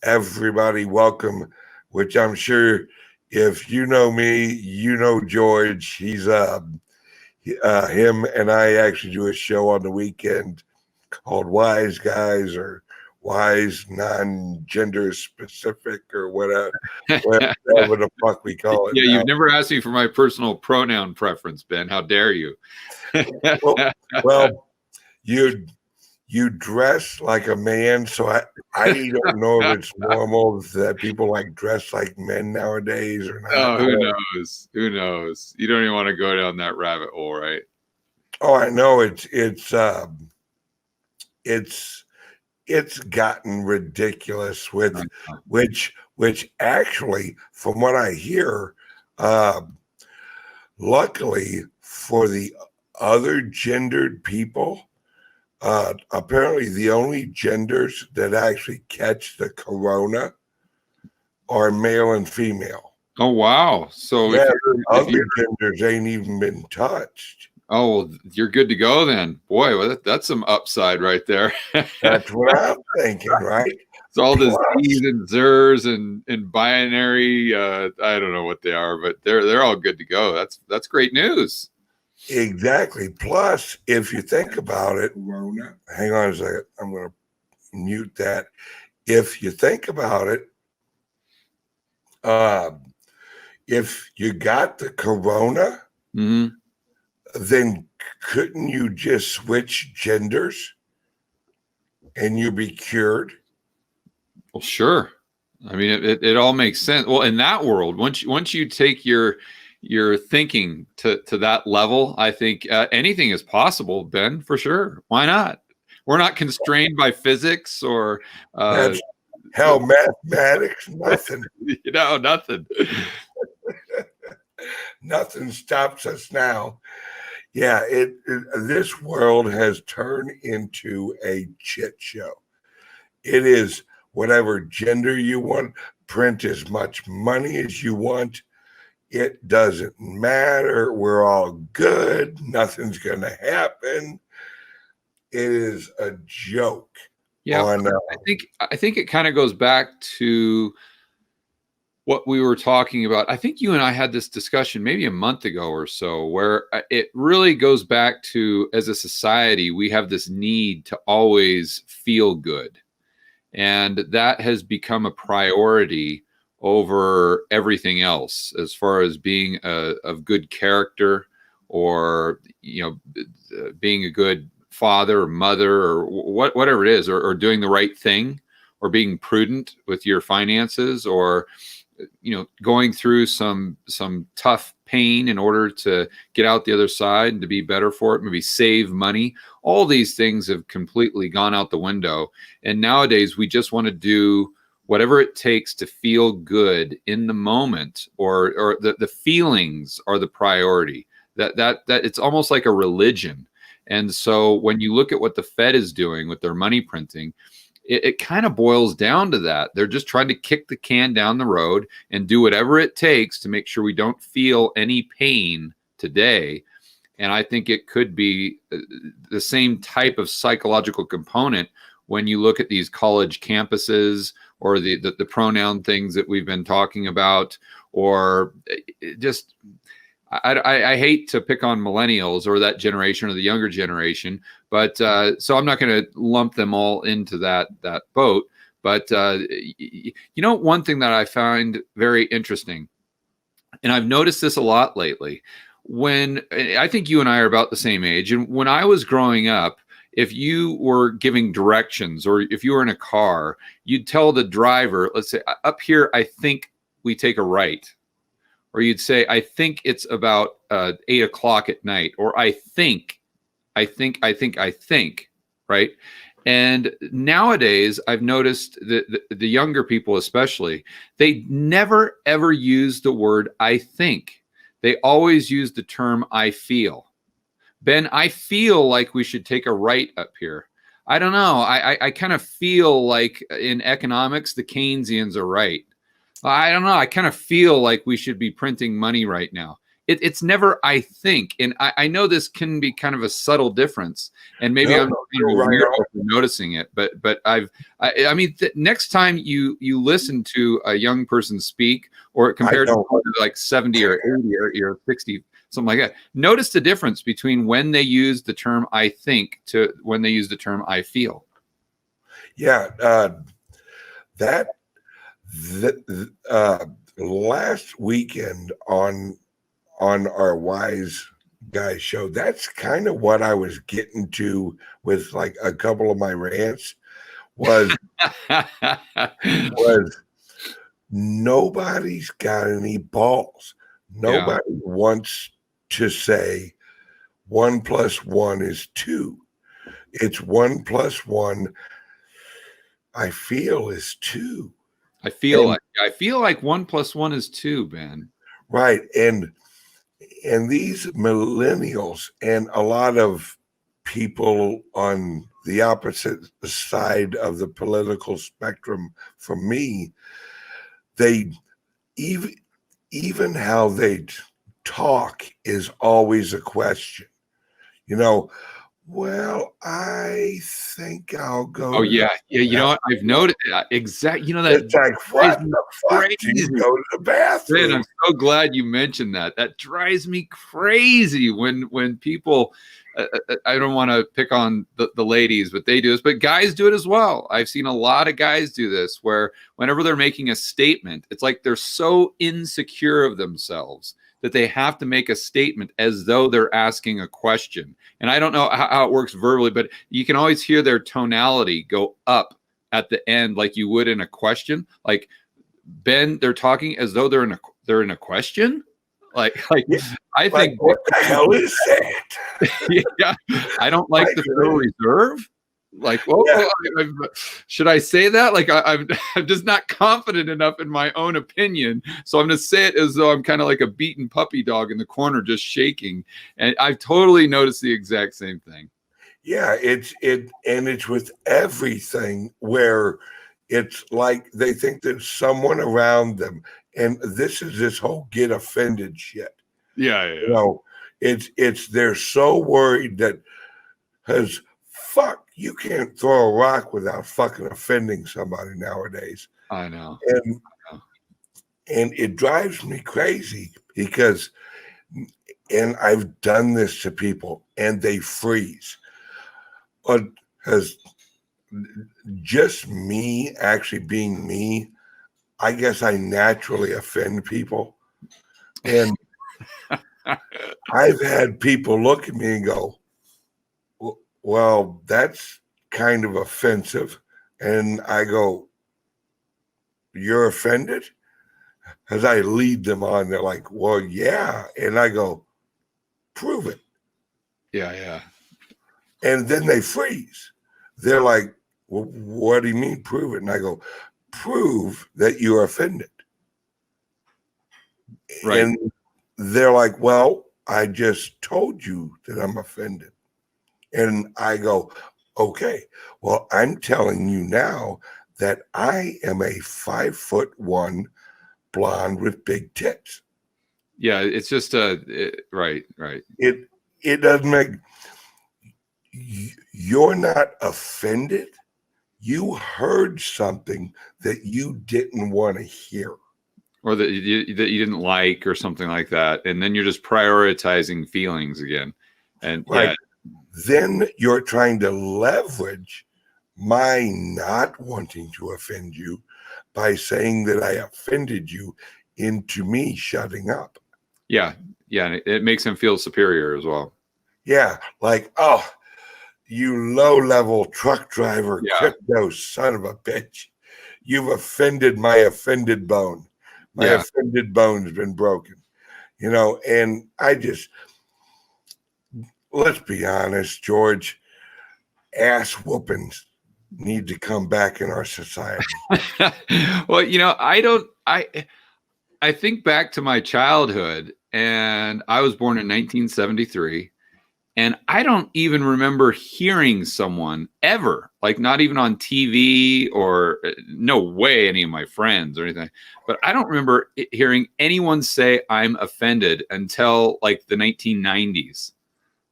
everybody. Welcome, which I'm sure if you know me, you know George. Him and I actually do a show on the weekend called Wise Guys or Wise Non-Gender Specific or whatever the fuck we call it Yeah, now. you've never asked me for my personal pronoun preference, Ben. How dare you? Well, you dress like a man, so I don't know if it's normal that people like dress like men nowadays or not. Oh, who knows? Who knows? You don't even want to go down that rabbit hole, right? Oh, I know it's gotten ridiculous with which actually, from what I hear, uh, luckily for the other gendered people, apparently the only genders that actually catch the corona are male and female. Oh, wow. So yeah, other genders ain't even been touched. Oh, well, you're good to go then. Boy, well, that's some upside right there. That's what I'm thinking, right? It's all this Z's and Zers and binary. I don't know what they are, but they're all good to go. That's great news. Exactly. Plus, if you think about it, hang on a second. I'm going to mute that. If you think about it, if you got the corona, then couldn't you just switch genders and you be cured? Well, sure. I mean, it all makes sense. Well, in that world, once you take your thinking to that level, I think anything is possible, Ben, for sure. Why not? We're not constrained by physics or hell, mathematics, nothing. Nothing. Nothing stops us now. Yeah, this world has turned into a shit show. It is whatever gender you want, print as much money as you want. It doesn't matter. We're all good. Nothing's going to happen. It is a joke. Yeah, I think it kind of goes back to what we were talking about. I think you and I had this discussion maybe a month ago or so, where it really goes back to, as a society, we have this need to always feel good. And that has become a priority over everything else, as far as being of good character, or being a good father or mother, or whatever it is, or doing the right thing, or being prudent with your finances, or going through some tough pain in order to get out the other side and to be better for it, maybe save money. All these things have completely gone out the window. And nowadays we just want to do whatever it takes to feel good in the moment, or the feelings are the priority. That it's almost like a religion. And so when you look at what the Fed is doing with their money printing, it kind of boils down to that. They're just trying to kick the can down the road and do whatever it takes to make sure we don't feel any pain today. And I think it could be the same type of psychological component when you look at these college campuses, or the pronoun things that we've been talking about, or just, I hate to pick on millennials or that generation or the younger generation, but so I'm not going to lump them all into that boat. But one thing that I find very interesting, and I've noticed this a lot lately, when I think you and I are about the same age, and when I was growing up, if you were giving directions, or if you were in a car, you'd tell the driver, let's say, up here, I think we take a right. Or you'd say, I think it's about 8 o'clock at night, or I think, right? And nowadays, I've noticed that the younger people especially, they never, ever use the word I think. They always use the term I feel. Ben, I feel like we should take a right up here. I don't know. I kind of feel like in economics, the Keynesians are right. I don't know. I kind of feel like we should be printing money right now. it's never I think. And I know this can be kind of a subtle difference, and maybe I'm kind of a weirdo for noticing it, but I mean, next time you listen to a young person speak, or compared to like 70 or 80 or 60, something like that, notice the difference between when they use the term I think to when they use the term I feel. Yeah, last weekend on our Wise Guy show, that's kind of what I was getting to with like a couple of my rants was nobody's got any balls. Nobody wants to say 1 + 1 is 2. It's 1 + 1 I feel is 2. I feel like 1 + 1 is 2, Ben. Right. And these millennials and a lot of people on the opposite side of the political spectrum from me, they even how they talk is always a question. You know, well, I think I'll go. Oh yeah, yeah. You know what? I've noticed exactly. You know that. It's like, what the fuck do you go to the bathroom? Man, I'm so glad you mentioned that. That drives me crazy when people. I don't want to pick on the ladies, but they do this. But guys do it as well. I've seen a lot of guys do this, where whenever they're making a statement, it's like they're so insecure of themselves that they have to make a statement as though they're asking a question. And I don't know how it works verbally, but you can always hear their tonality go up at the end, like you would in a question. Like, Ben, they're talking as though they're in a question. Like I think, what the hell is that? Yeah, I don't like the Federal Reserve. Like, well, should I say that? Like, I'm just not confident enough in my own opinion, so I'm going to say it as though I'm kind of like a beaten puppy dog in the corner, just shaking. And I've totally noticed the exact same thing. Yeah, it's with everything where it's like they think there's someone around them, and this is this whole get offended shit. Yeah. You know, it's they're so worried that you can't throw a rock without fucking offending somebody nowadays. I know. And it drives me crazy because, and I've done this to people and they freeze. But as just me actually being me, I guess I naturally offend people. And I've had people look at me and go, well, that's kind of offensive. And I go, you're offended? As I lead them on, they're like, well, yeah. And I go, prove it. Yeah. And then they freeze. They're like, well, what do you mean prove it? And I go, prove that you're offended. Right. And they're like, well, I just told you that I'm offended. And I go, okay, well, I'm telling you now that I am a 5'1" blonde with big tits. Yeah, it's just right. It doesn't make, you're not offended. You heard something that you didn't want to hear, or that you didn't like, or something like that, and then you're just prioritizing feelings again. And right. Then you're trying to leverage my not wanting to offend you by saying that I offended you into me shutting up. Yeah. It makes him feel superior as well. Yeah. Like, oh, you low-level truck driver, crypto son of a bitch. You've offended my offended bone. My offended bone's been broken. You know, and I just, let's be honest, George, ass whoopings need to come back in our society. Well, you know, I think back to my childhood, and I was born in 1973. And I don't even remember hearing someone ever, like not even on TV or no way any of my friends or anything, but I don't remember hearing anyone say I'm offended until like the 1990s.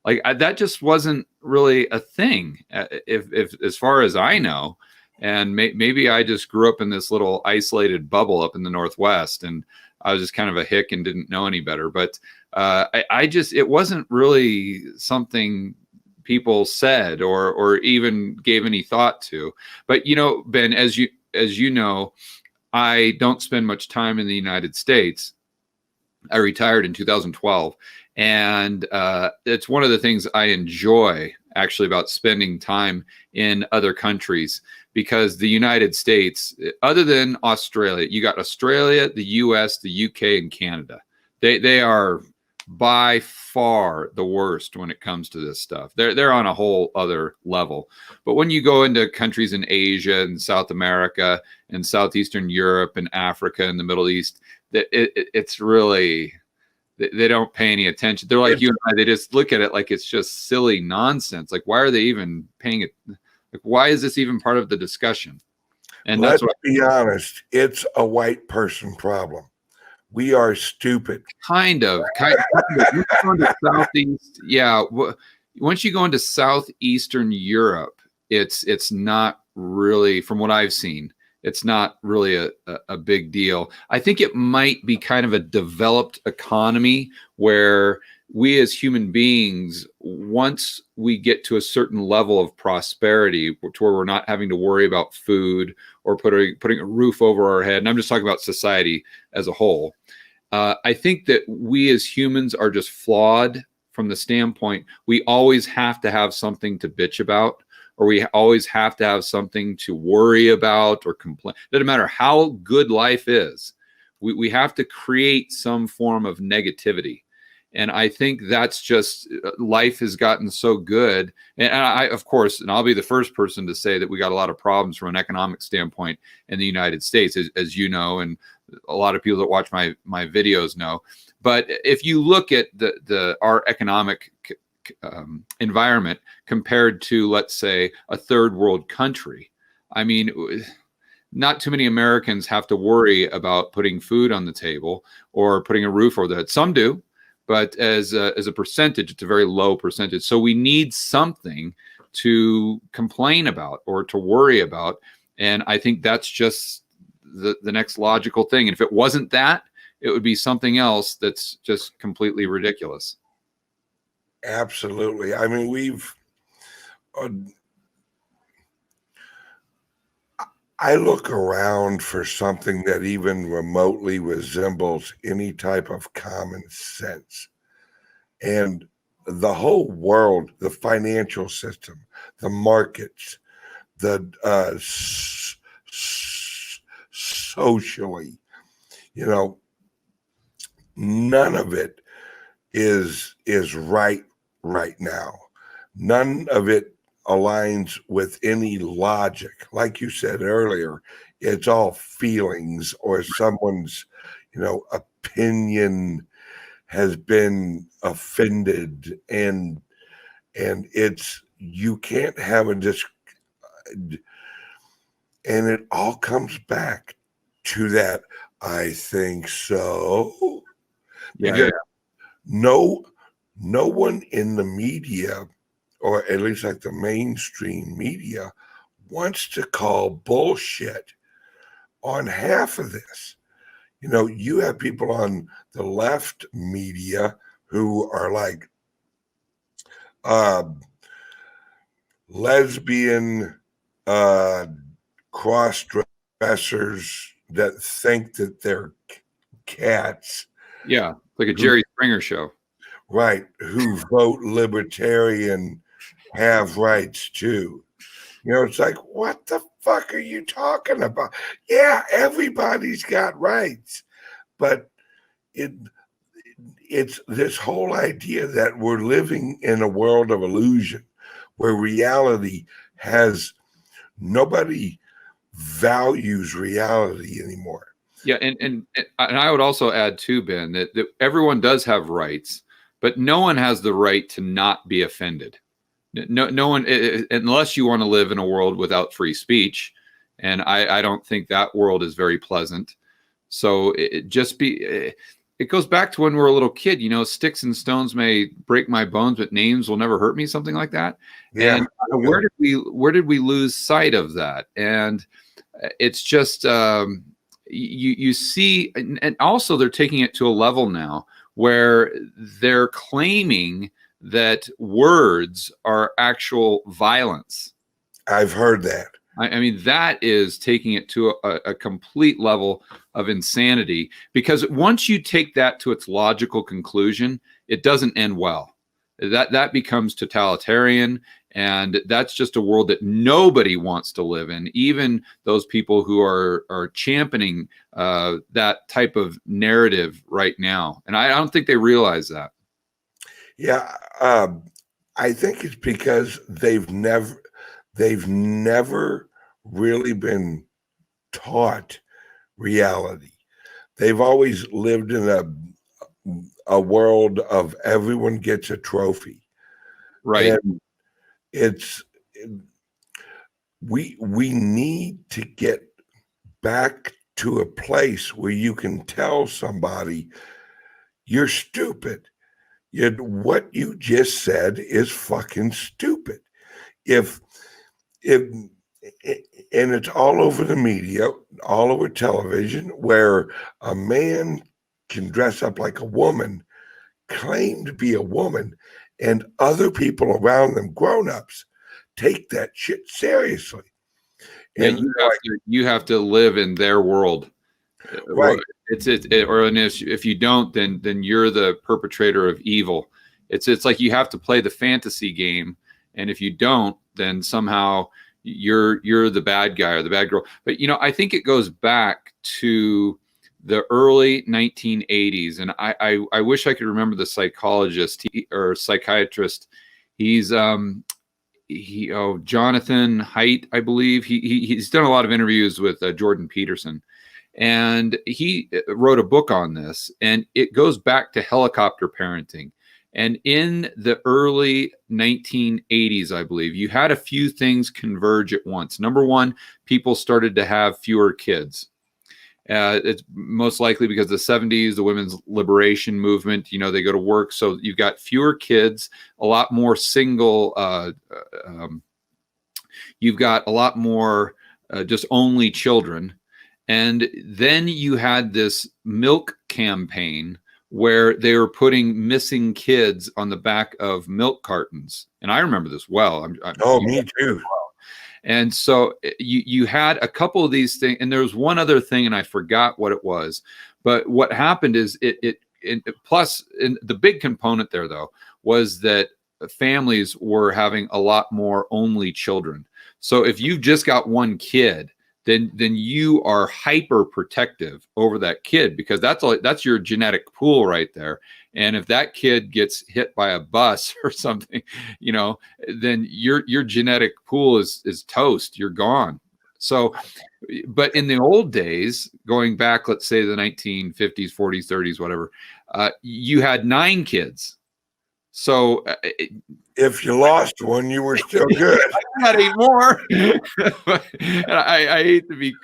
Like that just wasn't really a thing, if as far as I know. And maybe I just grew up in this little isolated bubble up in the Northwest, and I was just kind of a hick and didn't know any better. But I just, it wasn't really something people said or even gave any thought to. But Ben, as you know, I don't spend much time in the United States. I retired in 2012, and it's one of the things I enjoy actually about spending time in other countries, because the United States, other than Australia, you got Australia, the US, the UK, and Canada. They are by far the worst when it comes to this stuff. They're on a whole other level. But when you go into countries in Asia and South America and Southeastern Europe and Africa and the Middle East, it's really, they don't pay any attention. They're like you and I, they just look at it like it's just silly nonsense. Like, why are they even paying it? Like, why is this even part of the discussion? And let's be honest, it's a white person problem. We are stupid. Kind of. Once you go into Southeast, yeah. Once you go into Southeastern Europe, it's not really, from what I've seen, it's not really a big deal. I think it might be kind of a developed economy where we as human beings, once we get to a certain level of prosperity to where we're not having to worry about food or putting a roof over our head, and I'm just talking about society as a whole, I think that we as humans are just flawed from the standpoint we always have to have something to bitch about, or we always have to have something to worry about or complain. Doesn't matter how good life is, we have to create some form of negativity. And I think that's just, life has gotten so good. And I, of course, and I'll be the first person to say that we got a lot of problems from an economic standpoint in the United States, as you know, and a lot of people that watch my videos know. But if you look at our economic environment compared to, let's say, a third world country, I mean, not too many Americans have to worry about putting food on the table or putting a roof over their head. Some do, but as a percentage, it's a very low percentage. So we need something to complain about or to worry about. And I think that's just the next logical thing. And if it wasn't that, it would be something else that's just completely ridiculous. Absolutely. I mean, I look around for something that even remotely resembles any type of common sense. And the whole world, the financial system, the markets, the socially, none of it is right now. None of it aligns with any logic. Like you said earlier, it's all feelings, or someone's, opinion has been offended, and it's, you can't have and it all comes back to that. I think so. Yeah. No one in the media, or at least like the mainstream media, wants to call bullshit on half of this. You have people on the left media who are like lesbian cross-dressers that think that they're cats. Yeah, like a Jerry Springer show. Right, who vote libertarian, have rights too. It's like, what the fuck are you talking about? Yeah, everybody's got rights, but it's this whole idea that we're living in a world of illusion where reality has, nobody values reality anymore. Yeah, and I would also add too, Ben, that everyone does have rights, but no one has the right to not be offended. No one, unless you want to live in a world without free speech. And I don't think that world is very pleasant. So it goes back to when we were a little kid, sticks and stones may break my bones, but names will never hurt me, something like that. Yeah. And where did we lose sight of that? And it's just, you see, and also they're taking it to a level now where they're claiming that words are actual violence. I've heard that. I mean, that is taking it to a complete level of insanity, because once you take that to its logical conclusion, it doesn't end well. That becomes totalitarian, and that's just a world that nobody wants to live in, even those people who are championing that type of narrative right now. And I don't think they realize that. Yeah, I think it's because they've never really been taught reality. They've always lived in a world of everyone gets a trophy. Right. And we need to get back to a place where you can tell somebody you're stupid. What you just said is fucking stupid. If and it's all over the media, all over television, where a man can dress up like a woman, claim to be a woman, and other people around them, grown-ups, take that shit seriously. And you have to live in their world, right? And if you don't, then you're the perpetrator of evil. It's like you have to play the fantasy game, and if you don't, then somehow you're the bad guy or the bad girl. But I think it goes back to the early 1980s, and I wish I could remember the psychologist or psychiatrist. He's Jonathan Haidt, I believe. He's done a lot of interviews with Jordan Peterson, and he wrote a book on this, and it goes back to helicopter parenting. And in the early 1980s, I believe, you had a few things converge at once. Number one, people started to have fewer kids. It's most likely because the 70s, the women's liberation movement, they go to work. So you've got fewer kids, a lot more single. You've got a lot more just only children. And then you had this milk campaign where they were putting missing kids on the back of milk cartons. And I remember this well. Me too. And so you had a couple of these things, and there was one other thing, and I forgot what it was. But what happened is plus the big component there, though, was that families were having a lot more only children. So if you've just got one kid, then you are hyper protective over that kid, because that's your genetic pool right there. And if that kid gets hit by a bus or something, then your genetic pool is toast. You're gone. So, but in the old days, going back, let's say the 1950s, 40s, 30s, whatever, you had 9 kids. So if you lost one, you were still good. I had 8 more. I hate to be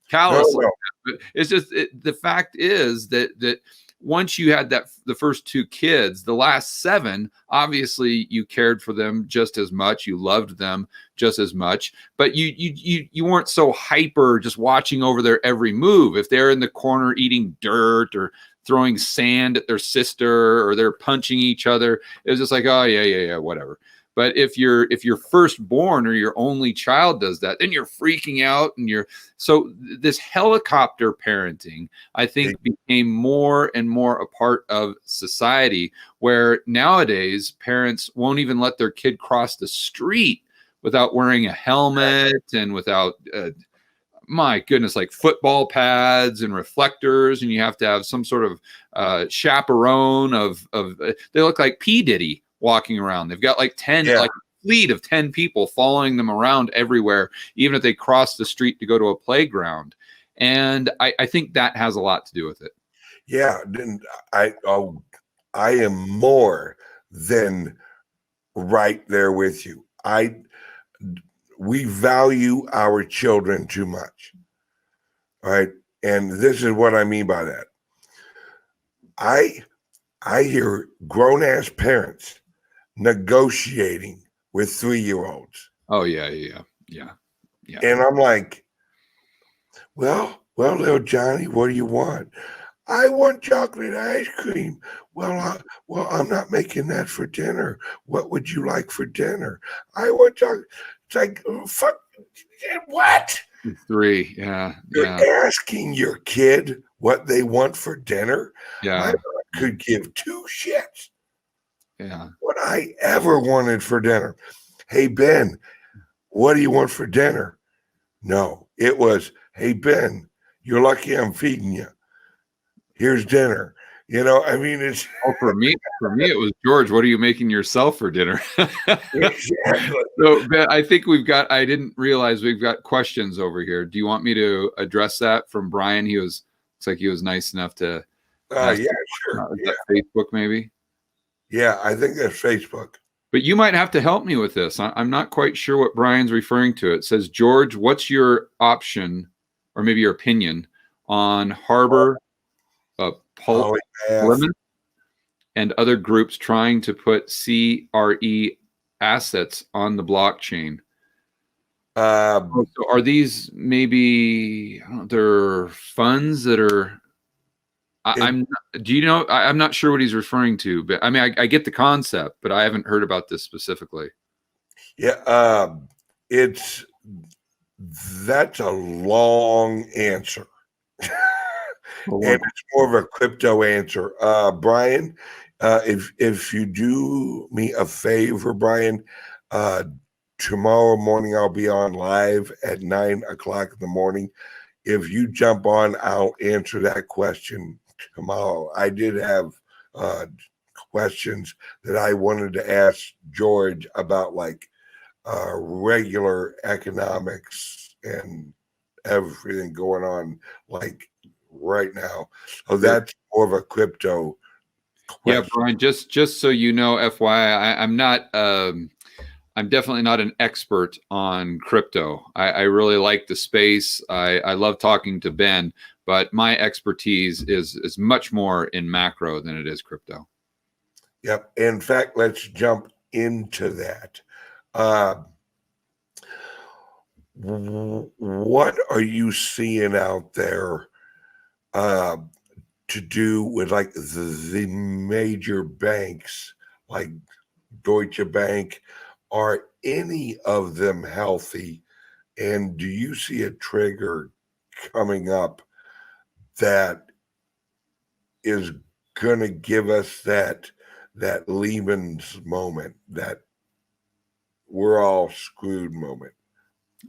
callous. No. But it's just the fact is that once you had the first 2 kids, the last 7, obviously you cared for them just as much, you loved them just as much, but you weren't so hyper just watching over their every move. If they're in the corner eating dirt or throwing sand at their sister, or they're punching each other, it was just like, oh yeah, whatever. But if your firstborn or your only child does that, then you're freaking out, and so this helicopter parenting, I think, became more and more a part of society, where nowadays parents won't even let their kid cross the street without wearing a helmet and without my goodness, like football pads and reflectors, and you have to have some sort of chaperone of they look like P. Diddy walking around. They've got like 10, like a fleet of 10 people following them around everywhere, even if they cross the street to go to a playground. And I think that has a lot to do with it. Yeah, then I am more than right there with you. We value our children too much. All right. And this is what I mean by that. I hear grown ass parents negotiating with 3-year-olds. Oh yeah, yeah, yeah, yeah. And I'm like, well, little Johnny, what do you want? I want chocolate ice cream. Well, I'm not making that for dinner. What would you like for dinner? I want chocolate. It's like, oh, fuck, what? 3, yeah, yeah, You're asking your kid what they want for dinner? My yeah, mom could give two shits yeah. what I ever wanted for dinner. Hey, Ben, what do you want for dinner? No, it was, hey, Ben, you're lucky I'm feeding you. Here's dinner. I mean, it's Oh, for me, it was George. What are you making yourself for dinner? exactly. So, Ben, I think I didn't realize we've got questions over here. Do you want me to address that from Brian? Looks like he was nice enough to ask. Yeah, sure. Is that Facebook maybe? Yeah, I think that's Facebook. But you might have to help me with this. I'm not quite sure what Brian's referring to. It says, George, what's your option or maybe your opinion on Harbor, Plymouth, and other groups trying to put CRE assets on the blockchain? So are these maybe they're funds that are? Do you know? I'm not sure what he's referring to, but I mean, I get the concept, but I haven't heard about this specifically. Yeah, that's a long answer. And it's more of a crypto answer. Brian, if you do me a favor, Brian, tomorrow morning I'll be on live at 9:00 in the morning. If you jump on, I'll answer that question tomorrow. I did have questions that I wanted to ask George about, like regular economics and everything going on, like right now. So that's more of a crypto question. Yeah, Brian, just so you know, FYI, I'm definitely not an expert on crypto. I really like the space. I love talking to Ben, but my expertise is much more in macro than it is crypto. Yep. In fact, let's jump into that. What are you seeing out there to do with, like, the major banks like Deutsche Bank? Are any of them healthy? And do you see a trigger coming up that is going to give us that Lehman's moment, that we're all screwed moment?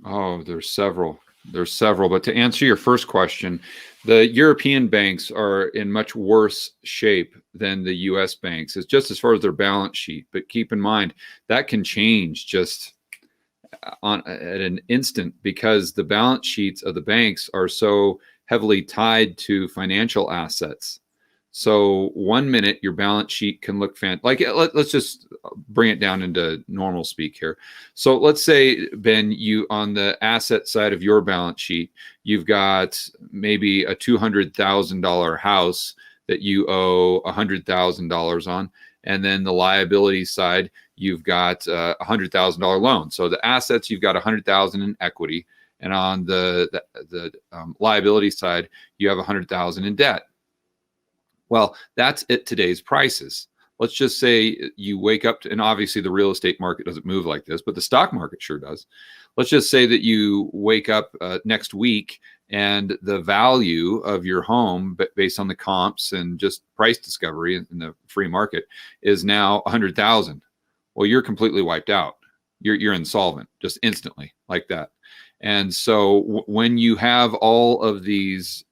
Oh, there's several. But to answer your first question, the European banks are in much worse shape than the US banks. It's just as far as their balance sheet. But keep in mind, that can change just at an instant, because the balance sheets of the banks are so heavily tied to financial assets. So 1 minute your balance sheet can look let's just bring it down into normal speak here. So let's say, Ben, you on the asset side of your balance sheet, you've got maybe a $200,000 house that you owe $100,000 on, and then the liability side, you've got a $100,000 loan. So the assets, you've got $100,000 in equity, and on the liability side, you have $100,000 in debt. Well, that's at today's prices. Let's just say you wake up to, and obviously the real estate market doesn't move like this, but the stock market sure does. Let's just say that you wake up next week and the value of your home, based on the comps and just price discovery in the free market, is now 100,000. Well, you're completely wiped out. You're insolvent just instantly, like that. And so when you have all of these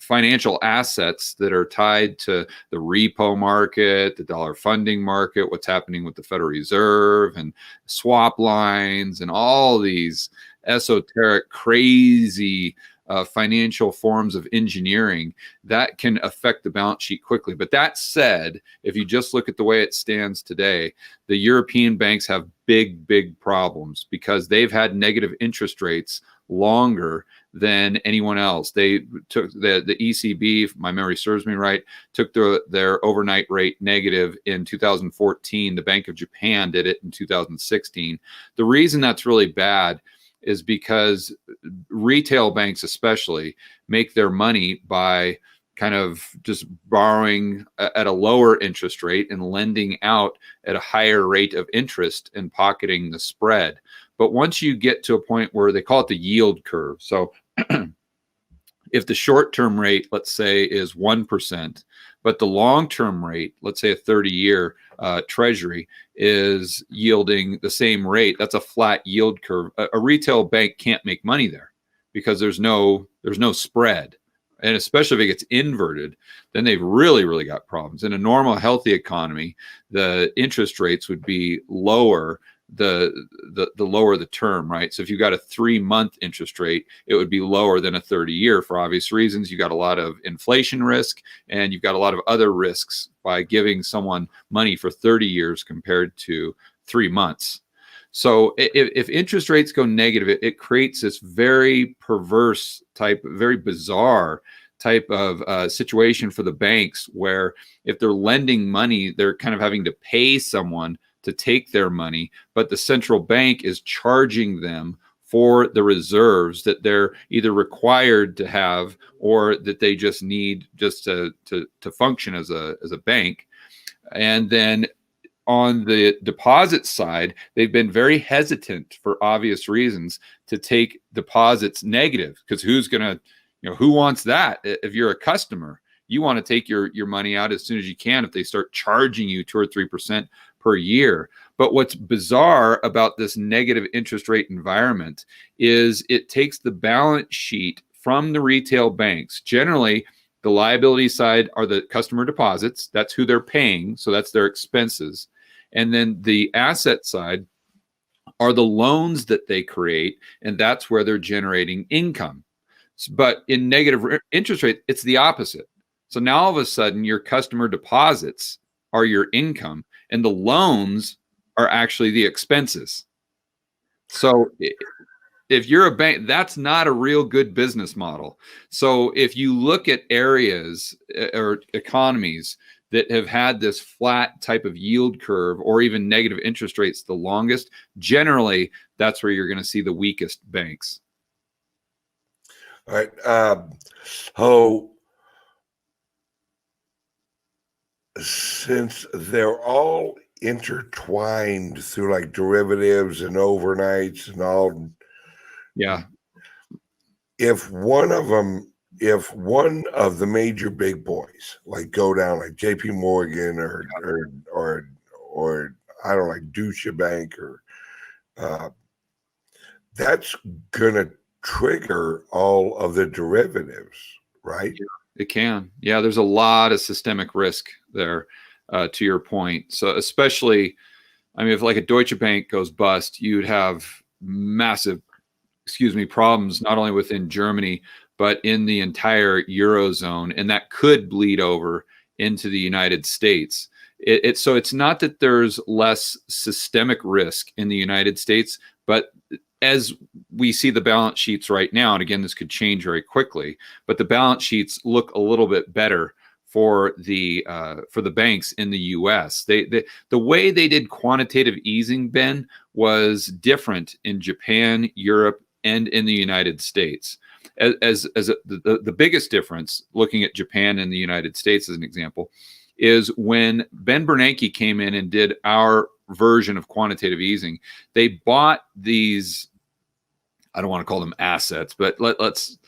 financial assets that are tied to the repo market, the dollar funding market, what's happening with the Federal Reserve and swap lines and all these esoteric, crazy financial forms of engineering that can affect the balance sheet quickly. But that said, if you just look at the way it stands today, the European banks have big problems because they've had negative interest rates longer than anyone else. They took the ECB, if my memory serves me right, took their overnight rate negative in 2014. The Bank of Japan did it in 2016. The reason that's really bad is because retail banks especially make their money by kind of just borrowing at a lower interest rate and lending out at a higher rate of interest and pocketing the spread. But once you get to a point where they call it the yield curve, so if the short-term rate, let's say, is 1%, but the long-term rate, let's say a 30-year treasury, is yielding the same rate, that's a flat yield curve. A retail bank can't make money there because there's no spread. And especially if it gets inverted, then they've really got problems. In a normal, healthy economy, the interest rates would be lower the lower the term, right? So if you got a 3-month interest rate, it would be lower than a 30-year for obvious reasons. You got a lot of inflation risk, and you've got a lot of other risks by giving someone money for 30 years compared to 3 months. So if interest rates go negative, it creates this very perverse type, very bizarre type of situation for the banks, where if they're lending money, they're kind of having to pay someone to take their money, but the central bank is charging them for the reserves that they're either required to have or that they just need just to function as a bank. And then on the deposit side, they've been very hesitant for obvious reasons to take deposits negative, because who wants that? If you're a customer, you want to take your money out as soon as you can if they start charging you 2 or 3% per year. But what's bizarre about this negative interest rate environment is it takes the balance sheet from the retail banks. Generally, the liability side are the customer deposits. That's who they're paying. So that's their expenses. And then the asset side are the loans that they create, and that's where they're generating income. But in negative interest rate, it's the opposite. So now all of a sudden, your customer deposits are your income, and the loans are actually the expenses. So if you're a bank, that's not a real good business model. So if you look at areas or economies that have had this flat type of yield curve or even negative interest rates the longest, generally, that's where you're going to see the weakest banks. All right. Since they're all intertwined through like derivatives and overnights and all, yeah. If one of the major big boys like go down, like JP Morgan or I don't know, like Deutsche Bank, or that's gonna trigger all of the derivatives, right? Yeah, it can. Yeah, there's a lot of systemic risk there, to your point. So especially, I mean, if like a Deutsche Bank goes bust, you'd have massive, problems not only within Germany, but in the entire Eurozone, and that could bleed over into the United States. So it's not that there's less systemic risk in the United States, but as we see the balance sheets right now, and again, this could change very quickly, but the balance sheets look a little bit better for the banks in the U.S. The way they did quantitative easing, Ben, was different in Japan, Europe, and in the United States. The biggest difference, looking at Japan and the United States as an example, is when Ben Bernanke came in and did our version of quantitative easing, they bought these, I don't want to call them assets, but let's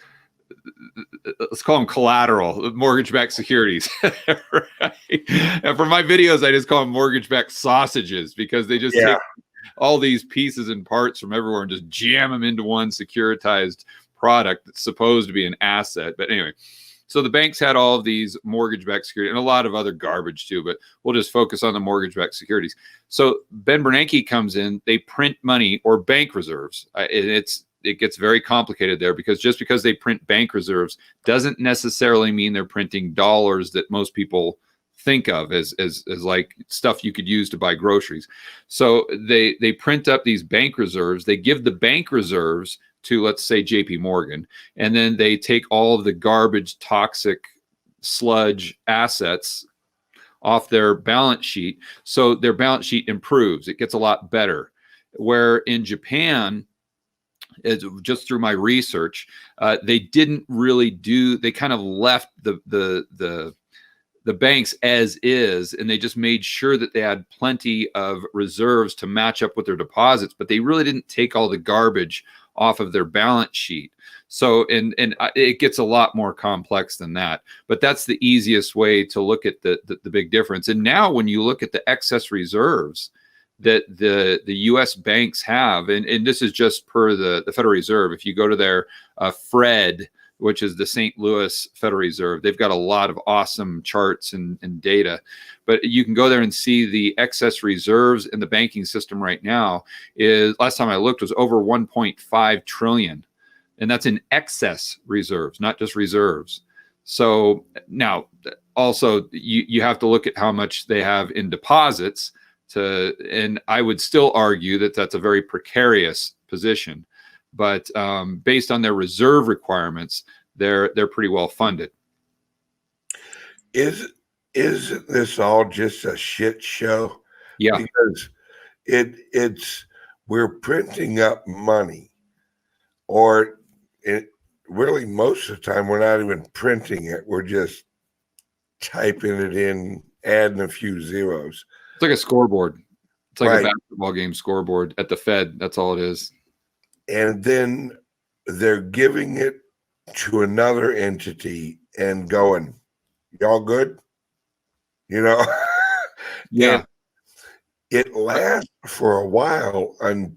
call them collateral, mortgage-backed securities. Right? And for my videos, I just call them mortgage-backed sausages, because they just take all these pieces and parts from everywhere and just jam them into one securitized product that's supposed to be an asset. But anyway, so the banks had all of these mortgage-backed securities and a lot of other garbage too, but we'll just focus on the mortgage-backed securities. So Ben Bernanke comes in, they print money or bank reserves. It's it gets very complicated there, because just because they print bank reserves doesn't necessarily mean they're printing dollars that most people think of as like stuff you could use to buy groceries. So they print up these bank reserves. They give the bank reserves to, let's say, JP Morgan, and then they take all of the garbage, toxic sludge assets off their balance sheet. So their balance sheet improves. It gets a lot better. Where in Japan, just through my research, they didn't really do, they kind of left the banks as is, and they just made sure that they had plenty of reserves to match up with their deposits, but they really didn't take all the garbage off of their balance sheet. So, and it gets a lot more complex than that, but that's the easiest way to look at the big difference. And now when you look at the excess reserves that the U.S. banks have, and this is just per the Federal Reserve, if you go to their FRED, which is the St. Louis Federal Reserve, they've got a lot of awesome charts and data. But you can go there and see the excess reserves in the banking system right now is, last time I looked, was over 1.5 trillion. And that's in excess reserves, not just reserves. So now also you have to look at how much they have in deposits and I would still argue that that's a very precarious position. But based on their reserve requirements, they're pretty well funded. Isn't this all just a shit show? Yeah. Because it's we're printing up money, or really most of the time we're not even printing it. We're just typing it in, adding a few zeros. It's like a scoreboard. It's like right. A basketball game scoreboard at the Fed. That's all it is. And then they're giving it to another entity and going, y'all good? You know? Yeah. And it lasts for a while until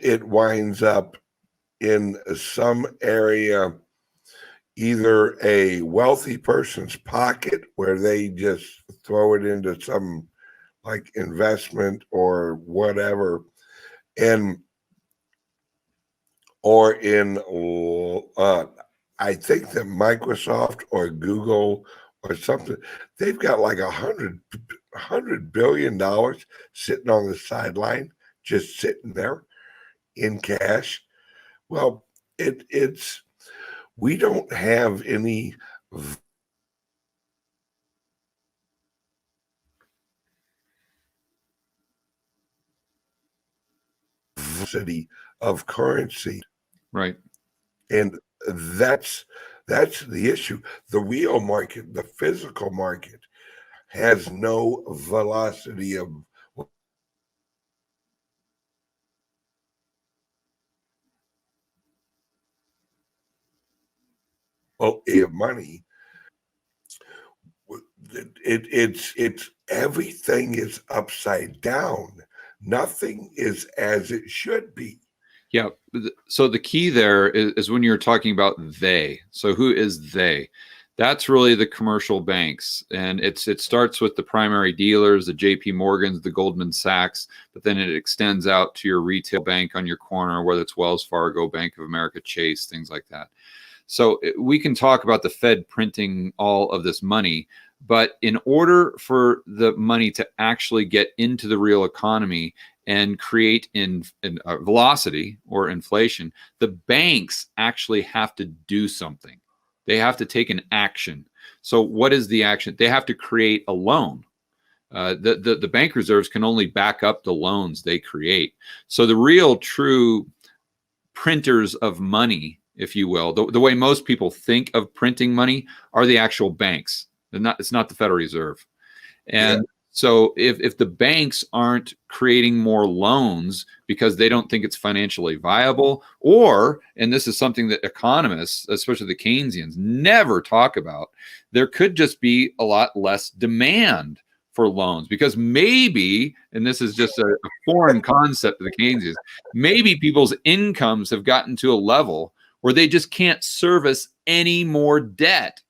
it winds up in some area, either a wealthy person's pocket where they just throw it into some like investment or whatever, or in I think that Microsoft or Google or something, they've got like $100 billion sitting on the sideline, just sitting there in cash. Well, it's we don't have any velocity of currency, right? And that's the issue. The real market, the physical market, has no velocity of money. It's everything is upside down. Nothing is as it should be. Yeah. So the key there is when you're talking about they. So who is they? That's really the commercial banks, and it starts with the primary dealers, the JP Morgans, the Goldman Sachs, but then it extends out to your retail bank on your corner, whether it's Wells Fargo, Bank of America, Chase, things like that. So we can talk about the Fed printing all of this money, but in order for the money to actually get into the real economy and create in velocity or inflation, the banks actually have to do something. They have to take an action. So what is the action? They have to create a loan. The bank reserves can only back up the loans they create. So the real true printers of money, if you will, the way most people think of printing money, are the actual banks. It's not the Federal Reserve. And so if the banks aren't creating more loans because they don't think it's financially viable, or, and this is something that economists, especially the Keynesians, never talk about, there could just be a lot less demand for loans, because maybe, and this is just a foreign concept to the Keynesians, maybe people's incomes have gotten to a level where they just can't service any more debt.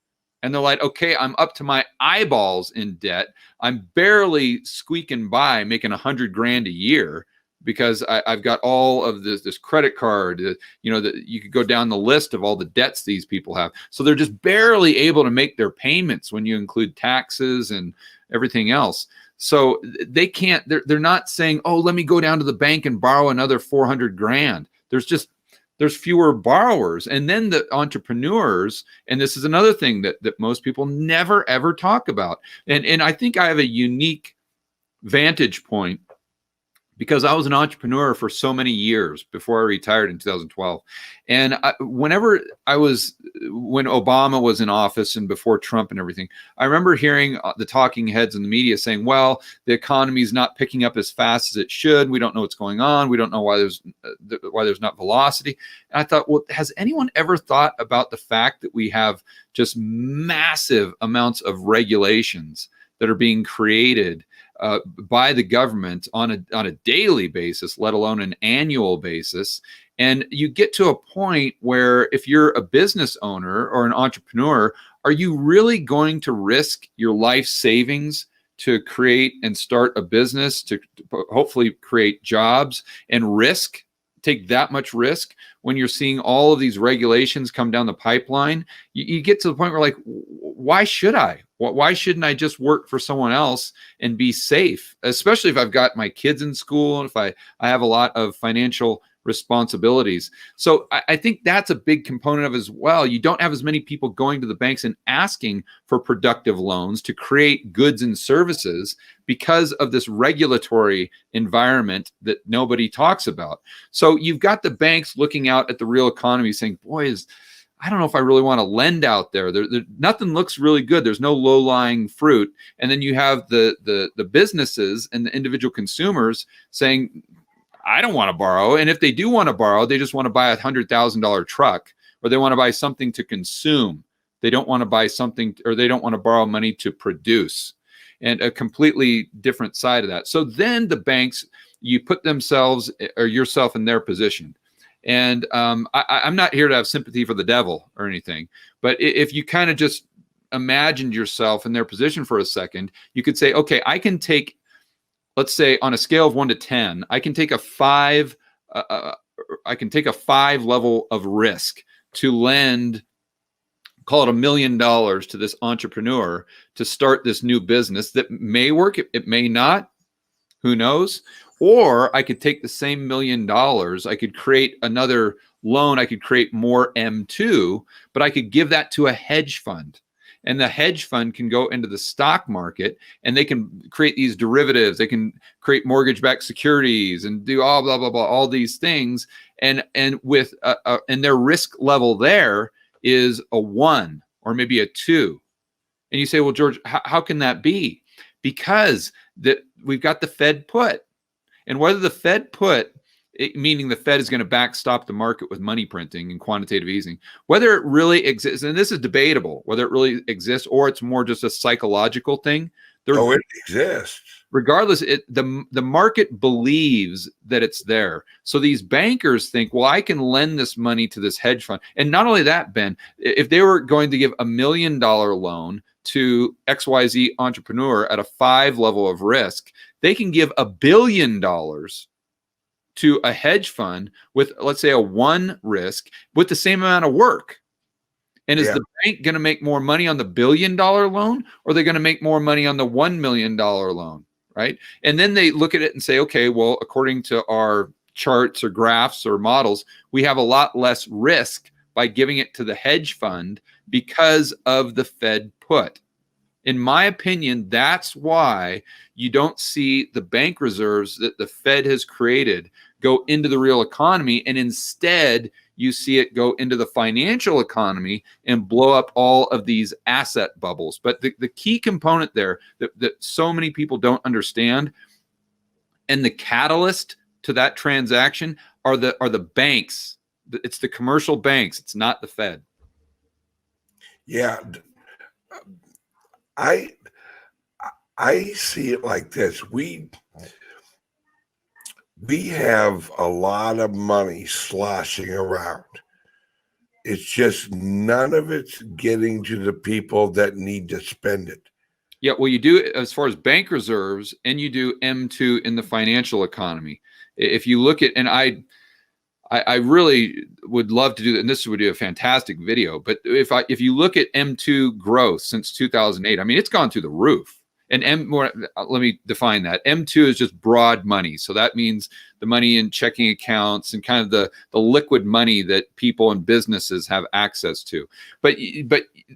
And they're like, okay, I'm up to my eyeballs in debt. I'm barely squeaking by making $100,000 a year because I've got all of this credit card, that you could go down the list of all the debts these people have. So they're just barely able to make their payments when you include taxes and everything else. So they can't, they're not saying, oh, let me go down to the bank and borrow another 400 grand. There's fewer borrowers. And then the entrepreneurs, and this is another thing that most people never, ever talk about. And I think I have a unique vantage point because I was an entrepreneur for so many years before I retired in 2012. And when Obama was in office and before Trump and everything, I remember hearing the talking heads in the media saying, well, the economy is not picking up as fast as it should. We don't know what's going on. We don't know why there's not velocity. And I thought, well, has anyone ever thought about the fact that we have just massive amounts of regulations that are being created by the government on a daily basis, let alone an annual basis? And you get to a point where if you're a business owner or an entrepreneur, are you really going to risk your life savings to create and start a business, to hopefully create jobs, and take that much risk when you're seeing all of these regulations come down the pipeline? You get to the point where, like, why should I? Why shouldn't I just work for someone else and be safe? Especially if I've got my kids in school and if I have a lot of financial responsibilities. So I think that's a big component of it as well. You don't have as many people going to the banks and asking for productive loans to create goods and services because of this regulatory environment that nobody talks about. So you've got the banks looking out at the real economy saying, boys, I don't know if I really want to lend out there. Nothing looks really good. There's no low-lying fruit. And then you have the businesses and the individual consumers saying, I don't want to borrow. And if they do want to borrow, they just want to buy $100,000 truck, or they want to buy something to consume. They don't want to buy something, or they don't want to borrow money to produce. And a completely different side of that. So then the banks, you put themselves or yourself in their position. And I'm not here to have sympathy for the devil or anything, but if you kind of just imagined yourself in their position for a second, you could say, okay, I can take, let's say on a scale of 1 to 10, I can take a 5. I can take a 5 level of risk to lend, call it $1 million to this entrepreneur to start this new business that may work. It may not. Who knows? Or I could take the same $1 million. I could create another loan. I could create more M2, but I could give that to a hedge fund. And the hedge fund can go into the stock market and they can create these derivatives. They can create mortgage-backed securities and do all blah, blah, blah, all these things. And with and their risk level there is a 1 or maybe a 2. And you say, well, George, how can that be? Because we've got the Fed put. And whether the Fed put, meaning the Fed is going to backstop the market with money printing and quantitative easing, whether it really exists, and this is debatable, whether it really exists or it's more just a psychological thing. It exists. Regardless, the market believes that it's there. So these bankers think, well, I can lend this money to this hedge fund. And not only that, Ben, if they were going to give $1 million loan to XYZ entrepreneur at a 5 level of risk, they can give $1 billion to a hedge fund with, let's say, a 1 risk with the same amount of work. And is the bank going to make more money on the $1 billion loan, or are they going to make more money on the $1 million loan? Right. And then they look at it and say, okay, well, according to our charts or graphs or models, we have a lot less risk by giving it to the hedge fund because of the Fed put. In my opinion, that's why you don't see the bank reserves that the Fed has created go into the real economy, and instead you see it go into the financial economy and blow up all of these asset bubbles. But the key component there that so many people don't understand, and the catalyst to that transaction are the banks. It's the commercial banks. It's not the Fed. Yeah. I see it like this. We have a lot of money sloshing around. It's just none of it's getting to the people that need to spend it. Yeah, well, you do as far as bank reserves, and you do M2 in the financial economy. If you look at, and I really would love to do that, and this would be a fantastic video. But if you look at M2 growth since 2008, I mean, it's gone through the roof. And let me define that. M2 is just broad money. So that means the money in checking accounts and kind of the liquid money that people and businesses have access to. But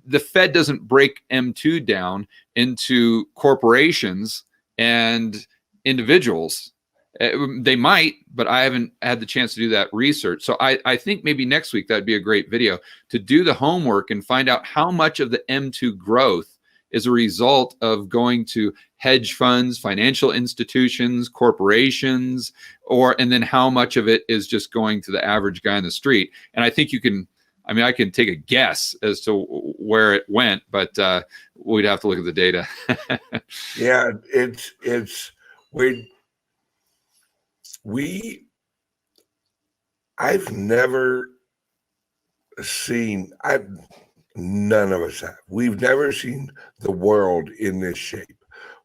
the Fed doesn't break M2 down into corporations and individuals. They might, but I haven't had the chance to do that research. So I think maybe next week that'd be a great video to do the homework and find out how much of the M2 growth is a result of going to hedge funds, financial institutions, corporations, and then how much of it is just going to the average guy in the street. And I think I can take a guess as to where it went, but we'd have to look at the data. Yeah, I've never seen, none of us have. We've never seen the world in this shape,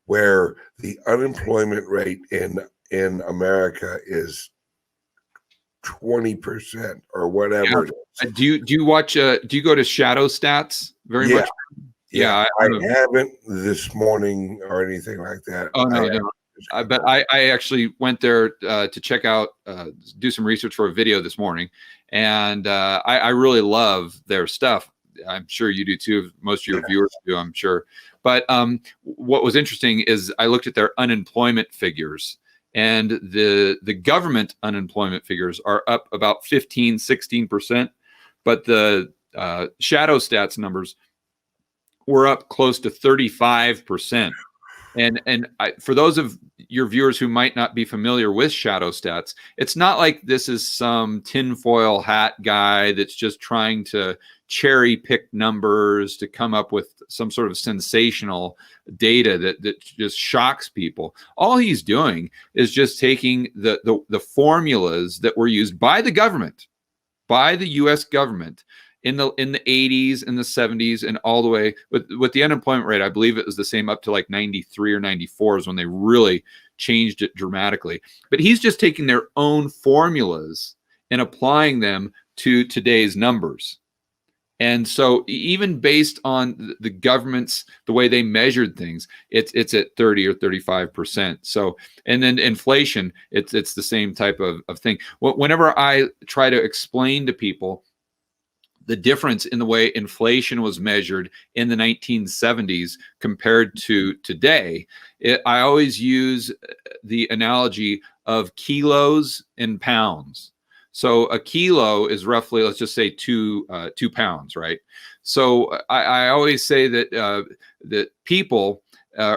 where the unemployment rate in America is 20% or whatever. Yeah. Do you watch? Do you go to Shadow Stats very much? Yeah, I haven't this morning or anything like that. Oh no. But I actually went there to check out, do some research for a video this morning, and I really love their stuff. I'm sure you do too. Most of your viewers do, I'm sure. But what was interesting is I looked at their unemployment figures, and the government unemployment figures are up about 16%, but the Shadow Stats numbers were up close to 35%. And for those of your viewers who might not be familiar with Shadow Stats, it's not like this is some tinfoil hat guy that's just trying to cherry pick numbers to come up with some sort of sensational data that just shocks people. All he's doing is just taking the formulas that were used by the government, by the U.S. government, in the 80s and the 70s and all the way with the unemployment rate. I believe it was the same up to like 93 or 94 is when they really changed it dramatically. But he's just taking their own formulas and applying them to today's numbers. And so even based on the government's, the way they measured things, it's at 30 or 35%. So, and then inflation, it's the same type of thing. Whenever I try to explain to people the difference in the way inflation was measured in the 1970s compared to today, I always use the analogy of kilos and pounds. So a kilo is roughly, let's just say 2 pounds, right? So I always say that that people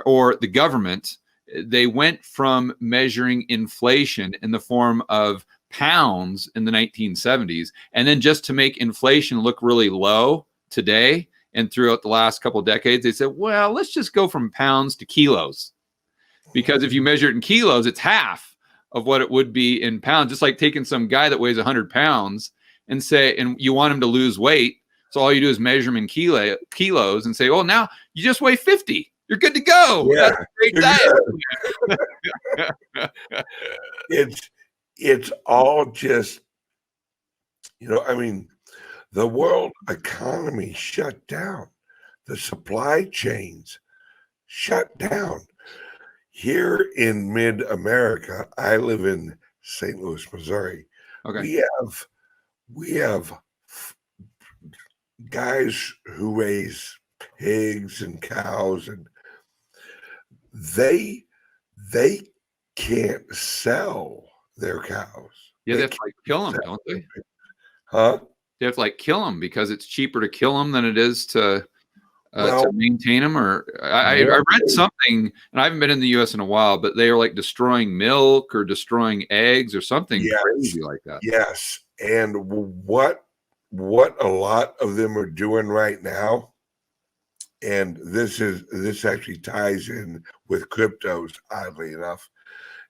or the government, they went from measuring inflation in the form of pounds in the 1970s, and then just to make inflation look really low today and throughout the last couple of decades, they said, well, let's just go from pounds to kilos, because if you measure it in kilos, it's half of what it would be in pounds. Just like taking some guy that weighs 100 pounds and you want him to lose weight, so all you do is measure him in kilos and say, oh, now you just weigh 50. You're good to go. Yeah. That's a great diet. It's all just, I mean, the world economy shut down. The supply chains shut down. Here in mid-America, I live in St. Louis, Missouri. Okay. We have guys who raise pigs and cows, and they can't sell their cows. Yeah, they have to kill them, don't they? Huh? They have to kill them because it's cheaper to kill them than it is to maintain them. Or I read something, and I haven't been in the U.S. in a while, but they are destroying milk or destroying eggs or something crazy like that. Yes, and what a lot of them are doing right now, and this actually ties in with cryptos, oddly enough,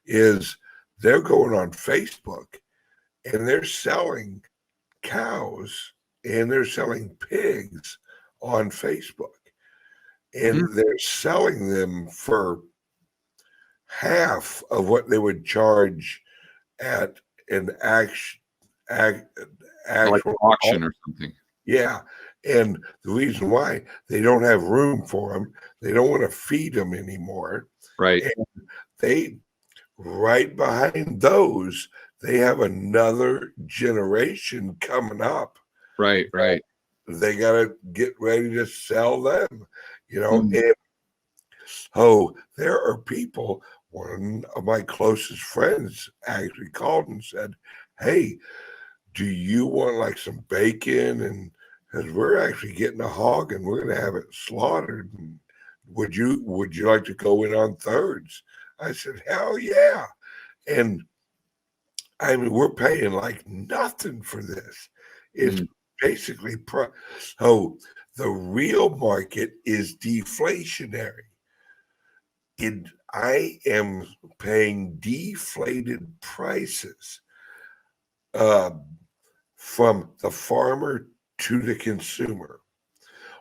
is they're going on Facebook and they're selling cows and they're selling pigs on Facebook, and they're selling them for half of what they would charge at an Like an actual auction or something. yeah. And the reason why they don't have room for them, they don't want to feed them anymore. Right. And they right behind those, they have another generation coming up. Right. Right. They got to get ready to sell them, Mm. and oh, there are people. One of my closest friends actually called and said, "Hey, do you want like some bacon?" And because we're actually getting a hog and we're going to have it slaughtered. And would you like to go in on thirds? I said, hell yeah. And I mean, we're paying like nothing for this. It's Mm. basically so the real market is deflationary. I am paying deflated prices uh, from the farmer to the consumer,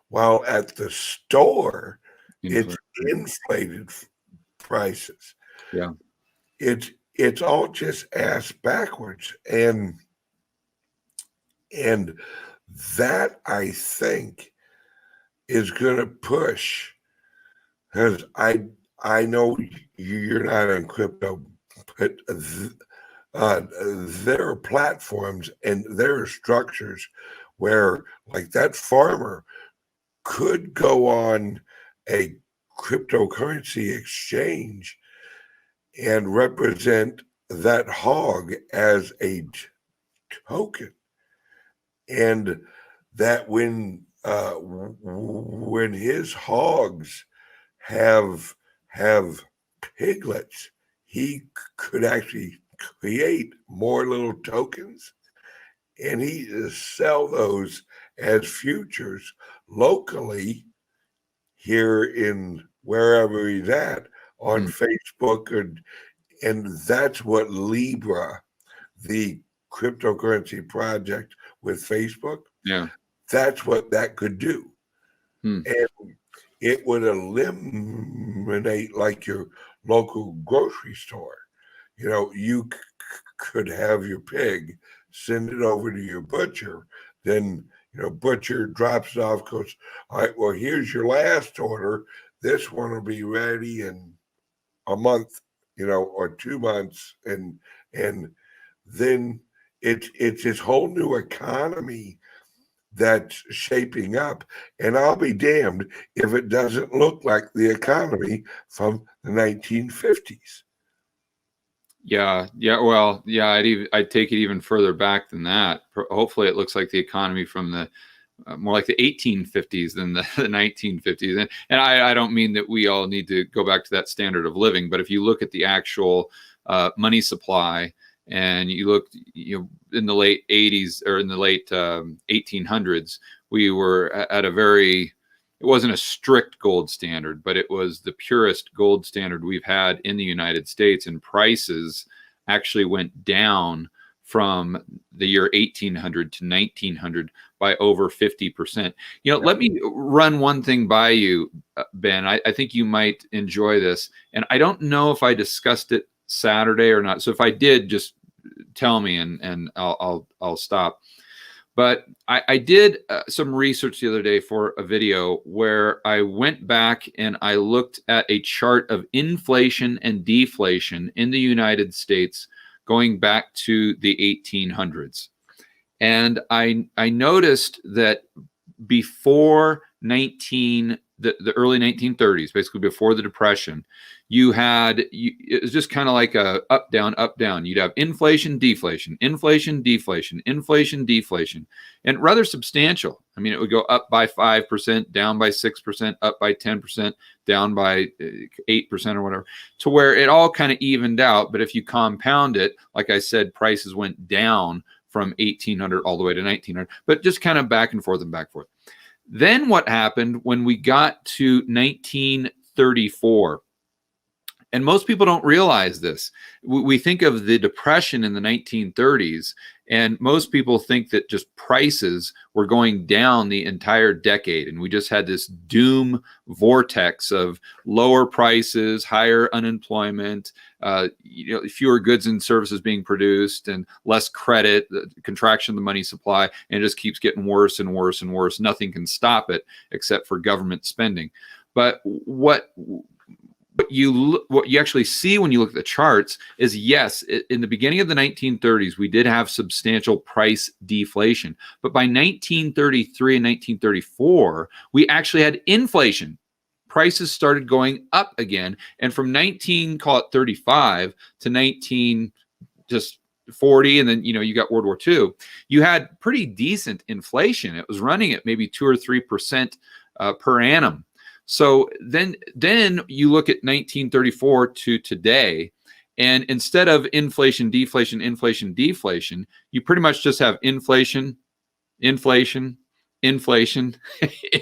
while at the store it's inflated prices. Yeah. It's all just ass backwards, and that I think is going to push, because I know you're not in crypto, but there are platforms and there are structures where like that farmer could go on a cryptocurrency exchange and represent that hog as a token, and that when his hogs have piglets, he could actually create more little tokens, and he sell those as futures locally here in wherever he's at on Mm. Facebook, and that's what Libra, the cryptocurrency project with Facebook, Yeah. that's what that could do. Mm. And it would eliminate like your local grocery store. You could have your pig, send it over to your butcher, then butcher drops it off, goes, all right, well, here's your last order. This one will be ready in a month, or 2 months, and then it's this whole new economy that's shaping up, and I'll be damned if it doesn't look like the economy from the 1950s. Yeah. Yeah. Well, yeah, I'd take it even further back than that. Hopefully it looks like the economy from the more like the 1850s than the 1950s. And I don't mean that we all need to go back to that standard of living, but if you look at the actual money supply, and you look, in the late 80s or in the late 1800s, we were at a very, it wasn't a strict gold standard, but it was the purest gold standard we've had in the United States. And prices actually went down from the year 1800 to 1900 by over 50%. Let me run one thing by you, Ben. I think you might enjoy this. And I don't know if I discussed it Saturday or not. So if I did, just tell me and I'll stop. But I did some research the other day for a video where I went back and I looked at a chart of inflation and deflation in the United States going back to the 1800s. And I noticed that before the early 1930s, basically before the Depression, it was just kind of like a up, down, up, down. You'd have inflation, deflation, inflation, deflation, inflation, deflation, and rather substantial. I mean, it would go up by 5%, down by 6%, up by 10%, down by 8% or whatever, to where it all kind of evened out. But if you compound it, like I said, prices went down from 1800 all the way to 1900, but just kind of back and forth and back and forth. Then what happened when we got to 1934? And most people don't realize this. We think of the Depression in the 1930s, and most people think that just prices were going down the entire decade. And we just had this doom vortex of lower prices, higher unemployment, fewer goods and services being produced and less credit, the contraction of the money supply, and it just keeps getting worse and worse and worse. Nothing can stop it except for government spending. But what you actually see when you look at the charts is, yes, in the beginning of the 1930s, we did have substantial price deflation. But by 1933 and 1934, we actually had inflation. Prices started going up again. And from 1935 to 1940, and then, you got World War II, you had pretty decent inflation. It was running at maybe 2 or 3% per annum. So then you look at 1934 to today, and instead of inflation, deflation, inflation, deflation, you pretty much just have inflation, inflation, inflation,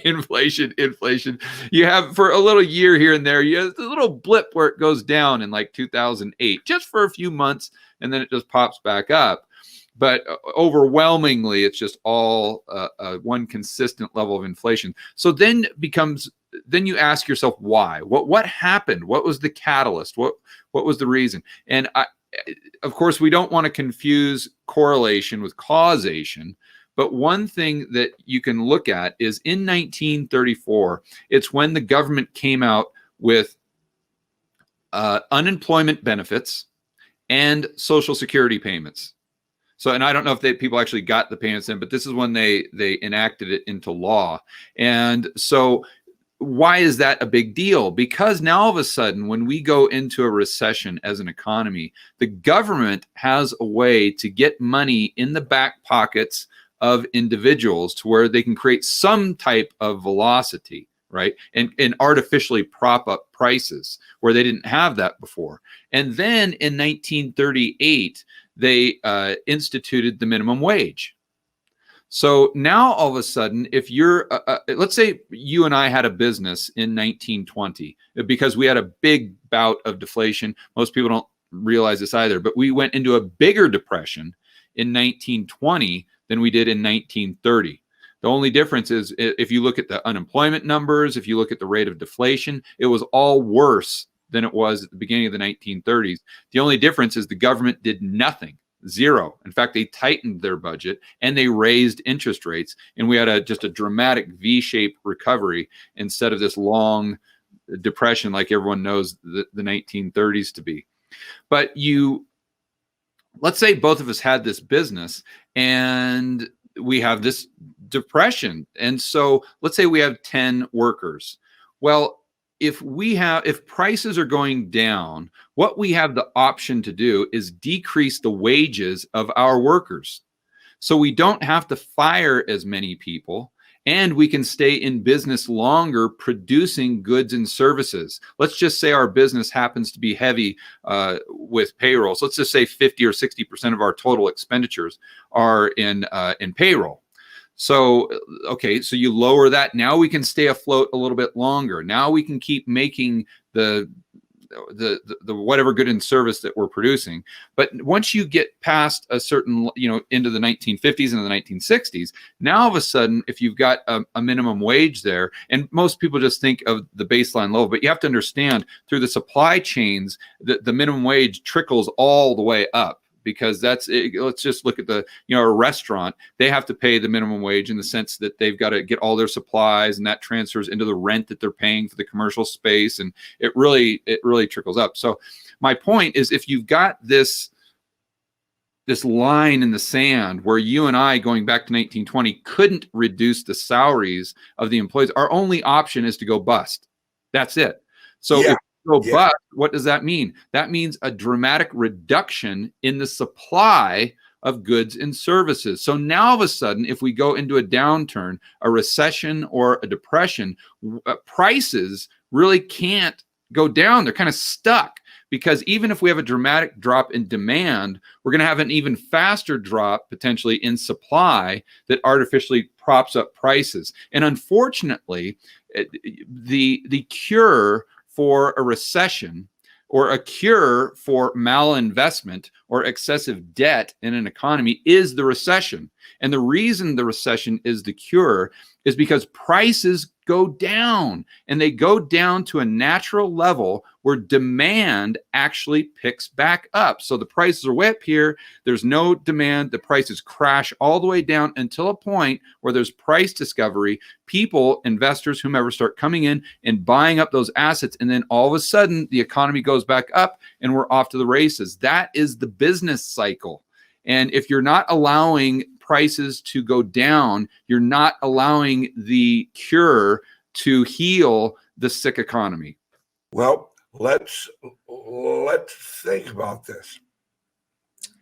inflation, inflation. You have, for a little year here and there, you have a little blip where it goes down in like 2008, just for a few months, and then it just pops back up. But overwhelmingly, it's just all one consistent level of inflation. So then you ask yourself, why? What happened? What was the catalyst? What was the reason? And of course, we don't want to confuse correlation with causation. But one thing that you can look at is in 1934, it's when the government came out with unemployment benefits and Social Security payments. So, and I don't know if people actually got the payments in, but this is when they enacted it into law. And so why is that a big deal? Because now all of a sudden, when we go into a recession as an economy, the government has a way to get money in the back pockets of individuals to where they can create some type of velocity, right? And artificially prop up prices where they didn't have that before. And then in 1938, they instituted the minimum wage. So now all of a sudden, if you're, let's say you and I had a business in 1920, because we had a big bout of deflation. Most people don't realize this either, but we went into a bigger depression in 1920 than we did in 1930. The only difference is if you look at the unemployment numbers, if you look at the rate of deflation, it was all worse than it was at the beginning of the 1930s. The only difference is the government did nothing, zero. In fact, they tightened their budget and they raised interest rates, and we had just a dramatic V-shaped recovery instead of this long depression like everyone knows the 1930s to be. But let's say both of us had this business and we have this depression. And so let's say we have 10 workers. Well, if prices are going down, what we have the option to do is decrease the wages of our workers. So we don't have to fire as many people, and we can stay in business longer producing goods and services. Let's just say our business happens to be heavy with payroll. So let's just say 50 or 60% of our total expenditures are in payroll. So, okay, so you lower that. Now we can stay afloat a little bit longer. Now we can keep making the whatever good and service that we're producing. But once you get past a certain, into the 1950s and the 1960s, now all of a sudden, if you've got a minimum wage there, and most people just think of the baseline level, but you have to understand through the supply chains that the minimum wage trickles all the way up. Because that's it. Let's just look at a restaurant. They have to pay the minimum wage in the sense that they've got to get all their supplies, and that transfers into the rent that they're paying for the commercial space, and it really trickles up. So my point is, if you've got this line in the sand where you and I, going back to 1920, couldn't reduce the salaries of the employees, our only option is to go bust. That's it. So Yeah. But what does that mean? That means a dramatic reduction in the supply of goods and services. So now all of a sudden, if we go into a downturn, a recession or a depression, prices really can't go down. They're kind of stuck, because even if we have a dramatic drop in demand, we're going to have an even faster drop potentially in supply that artificially props up prices. And unfortunately, the cure for a recession, or a cure for malinvestment or excessive debt in an economy, is the recession. And the reason the recession is the cure is because prices go down, and they go down to a natural level where demand actually picks back up. So the prices are way up here. There's no demand. The prices crash all the way down until a point where there's price discovery. People, investors, whomever, start coming in and buying up those assets. And then all of a sudden, the economy goes back up and we're off to the races. That is the business cycle. And if you're not allowing prices to go down, you're not allowing the cure to heal the sick economy. Well, let's think about this.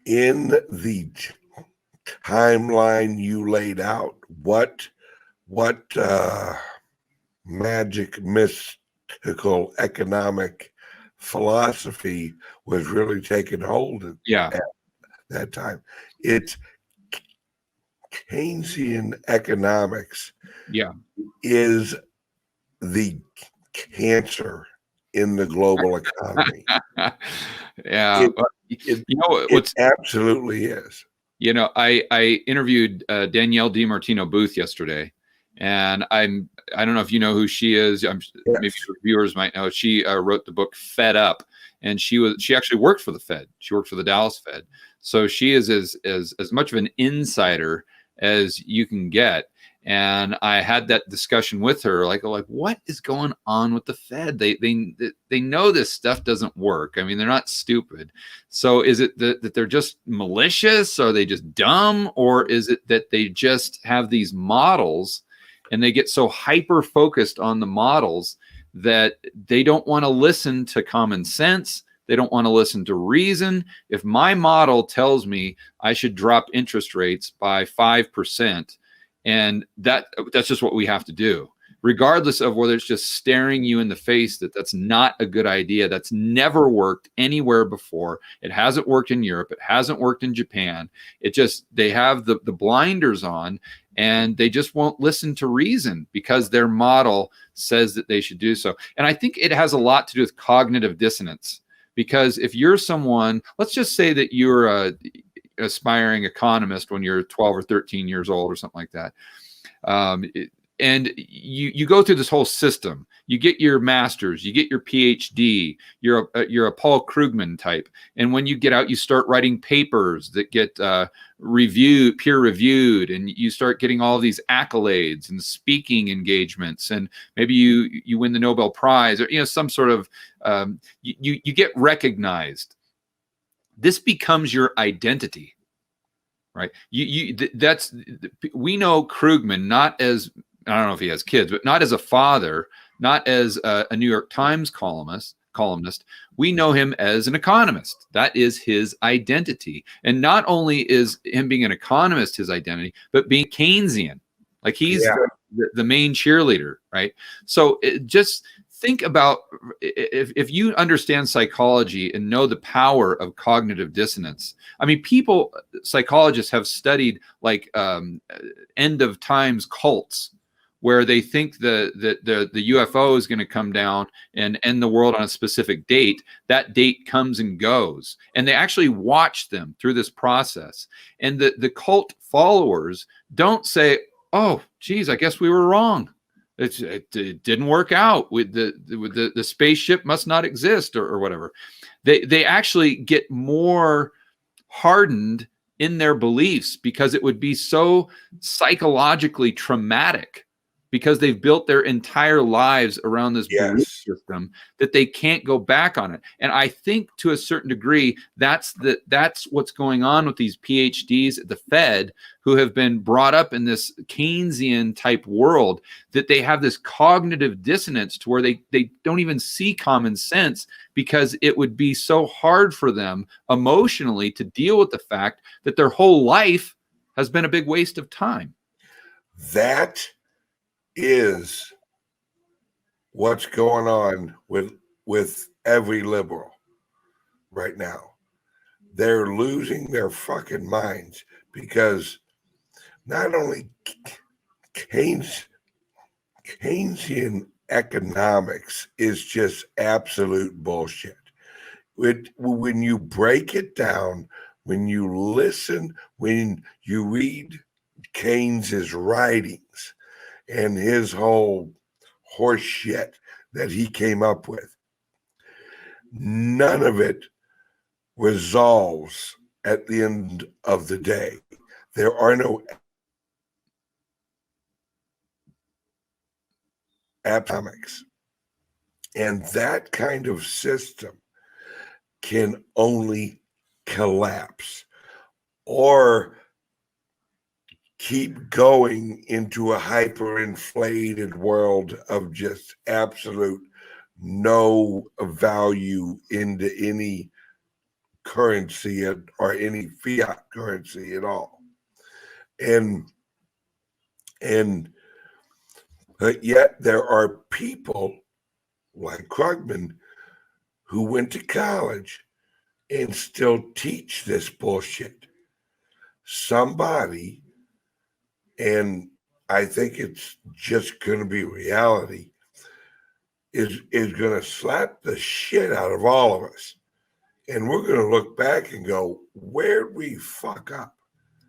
In the timeline you laid out, what magic, mystical, economic philosophy was really taking hold at that time? It's Keynesian economics is the cancer in the global economy. It absolutely is. You know, I interviewed Danielle DiMartino Booth yesterday, and I don't know if you know who she is. Maybe your viewers might know. She wrote the book Fed Up, and she actually worked for the Fed. She worked for the Dallas Fed, so she is as much of an insider as you can get. And I had that discussion with her, like what is going on with the Fed? They know this stuff doesn't work. I mean, they're not stupid. So is it that they're just malicious? Are they just dumb? Or is it that they just have these models and they get so hyper focused on the models that they don't want to listen to common sense? They don't want to listen to reason. If my model tells me I should drop interest rates by 5%, and that's just what we have to do, regardless of whether it's just staring you in the face that that's not a good idea. That's never worked anywhere before. It hasn't worked in Europe. It hasn't worked in Japan. They have the blinders on, and they just won't listen to reason because their model says that they should do so. And I think it has a lot to do with cognitive dissonance. Because if you're someone, let's just say that you're a aspiring economist when you're 12 or 13 years old or something like that. And you go through this whole system. You get your master's, you get your PhD, you're a Paul Krugman type. And when you get out, you start writing papers that get peer reviewed, and you start getting all these accolades and speaking engagements, and maybe you win the Nobel Prize, or some sort of you get recognized. This becomes your identity, right? We know Krugman not as, I don't know if he has kids, but not as a father, not as a New York Times columnist. We know him as an economist. That is his identity. And not only is him being an economist his identity, but being Keynesian. Like he's the main cheerleader, right? So just think about, if you understand psychology and know the power of cognitive dissonance. I mean, psychologists have studied like end of times cults, where they think the UFO is going to come down and end the world on a specific date. That date comes and goes, and they actually watch them through this process. And the cult followers don't say, "Oh, geez, I guess we were wrong. It didn't work out. With the spaceship must not exist," or whatever. They actually get more hardened in their beliefs because it would be so psychologically traumatic, because they've built their entire lives around this belief system that they can't go back on it. And I think to a certain degree, that's what's going on with these PhDs at the Fed, who have been brought up in this Keynesian type world, that they have this cognitive dissonance to where they don't even see common sense, because it would be so hard for them emotionally to deal with the fact that their whole life has been a big waste of time. That is what's going on with every liberal right now. They're losing their fucking minds, because not only Keynesian economics is just absolute bullshit. When you break it down, when you listen, when you read Keynes's writings and his whole horse shit that he came up with, none of it resolves at the end of the day. There are no economics. And that kind of system can only collapse or keep going into a hyperinflated world of just absolute no value into any currency or any fiat currency at all. And yet there are people like Krugman who went to college and still teach this bullshit. Somebody, and I think it's just going to be reality, is going to slap the shit out of all of us. And we're going to look back and go, where'd we fuck up?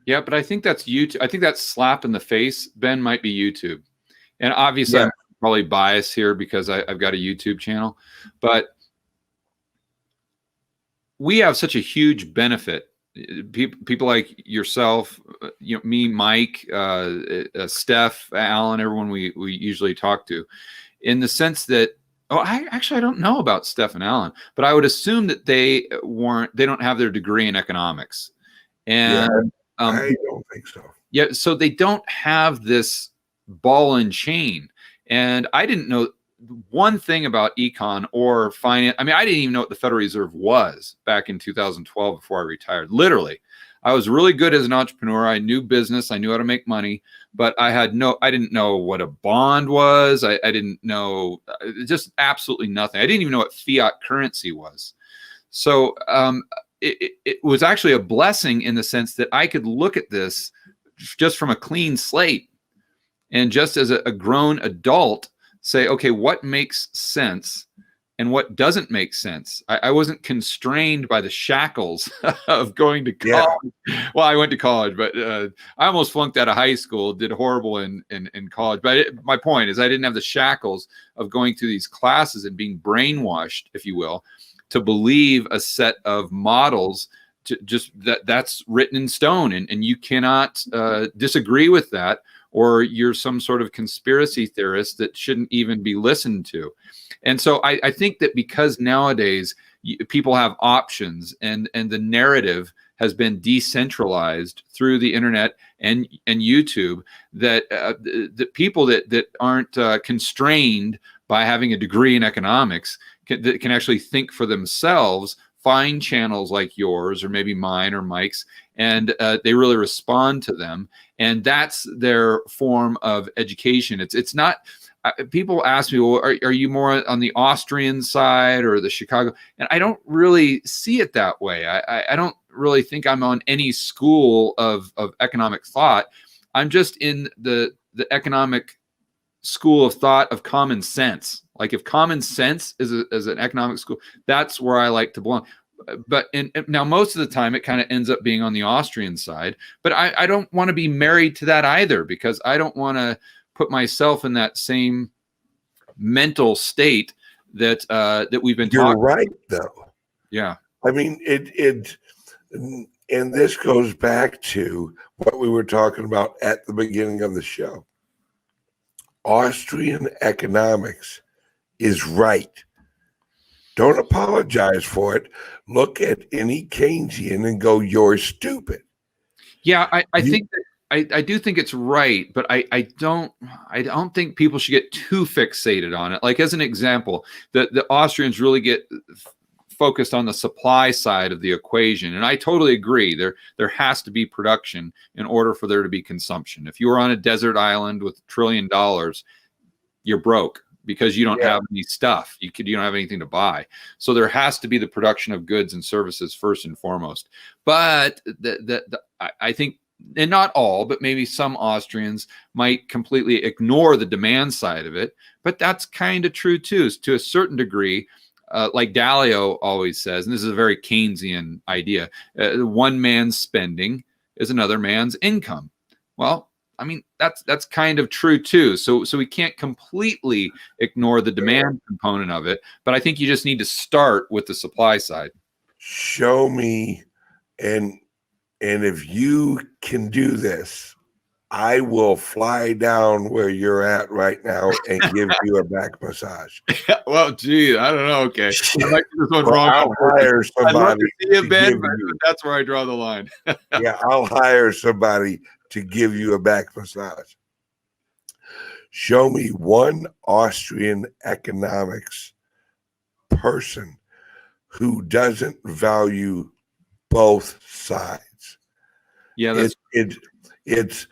Yeah, but I think that's YouTube. I think that slap in the face, Ben, might be YouTube. And obviously, I'm probably biased here because I've got a YouTube channel. But we have such a huge benefit. People like yourself, me, Mike, Steph, Alan, everyone we usually talk to, in the sense that, I don't know about Steph and Alan, but I would assume that they don't have their degree in economics. And I don't think so. Yeah, so they don't have this ball and chain. And I didn't know one thing about econ or finance. I mean, I didn't even know what the Federal Reserve was back in 2012 before I retired. Literally, I was really good as an entrepreneur. I knew business. I knew how to make money, but I didn't know what a bond was. I didn't know, just absolutely nothing. I didn't even know what fiat currency was. So it was actually a blessing in the sense that I could look at this just from a clean slate and just as a grown adult say, okay, what makes sense and what doesn't make sense. I wasn't constrained by the shackles of going to college. Yeah. Well, I went to college, but I almost flunked out of high school, did horrible in college. But my point is I didn't have the shackles of going through these classes and being brainwashed, if you will, to believe a set of models to just that's written in stone. And you cannot disagree with that, or you're some sort of conspiracy theorist that shouldn't even be listened to. And so I think that because nowadays people have options and the narrative has been decentralized through the internet and YouTube, that the people that aren't constrained by having a degree in economics that can actually think for themselves, find channels like yours or maybe mine or Mike's, and they really respond to them. And that's their form of education. It's not, people ask me, well, are you more on the Austrian side or the Chicago? And I don't really see it that way. I don't really think I'm on any school of economic thought. I'm just in the economic school of thought of common sense. Like if common sense is an economic school, that's where I like to belong. But now most of the time it kind of ends up being on the Austrian side, but I don't want to be married to that either, because I don't want to put myself in that same mental state that we've been talking. You're right, though. Yeah. I mean, and this goes back to what we were talking about at the beginning of the show. Austrian economics is right. Don't apologize for it. Look at any Keynesian and go, you're stupid. Yeah, I think that I do think it's right, but I don't think people should get too fixated on it. Like as an example, the Austrians really get focused on the supply side of the equation, and I totally agree. There has to be production in order for there to be consumption. If you were on a desert island with $1 trillion, you're broke because you don't have any stuff. You don't have anything to buy. So there has to be the production of goods and services first and foremost. But I think, and not all, but maybe some Austrians might completely ignore the demand side of it. But that's kind of true too, to a certain degree. Like Dalio always says, and this is a very Keynesian idea, one man's spending is another man's income. Well, I mean, that's kind of true too. So we can't completely ignore the demand component of it, but I think you just need to start with the supply side. Show me, and if you can do this, I will fly down where you're at right now and give you a back massage. Well, gee, I don't know. Okay, I might do this one Well, wrong. I'll hire I'd love somebody to see you, to Ben, give but you. that's where I draw the line. Yeah, I'll hire somebody to give you a back massage. Show me one Austrian economics person who doesn't value both sides. Yeah, that's It's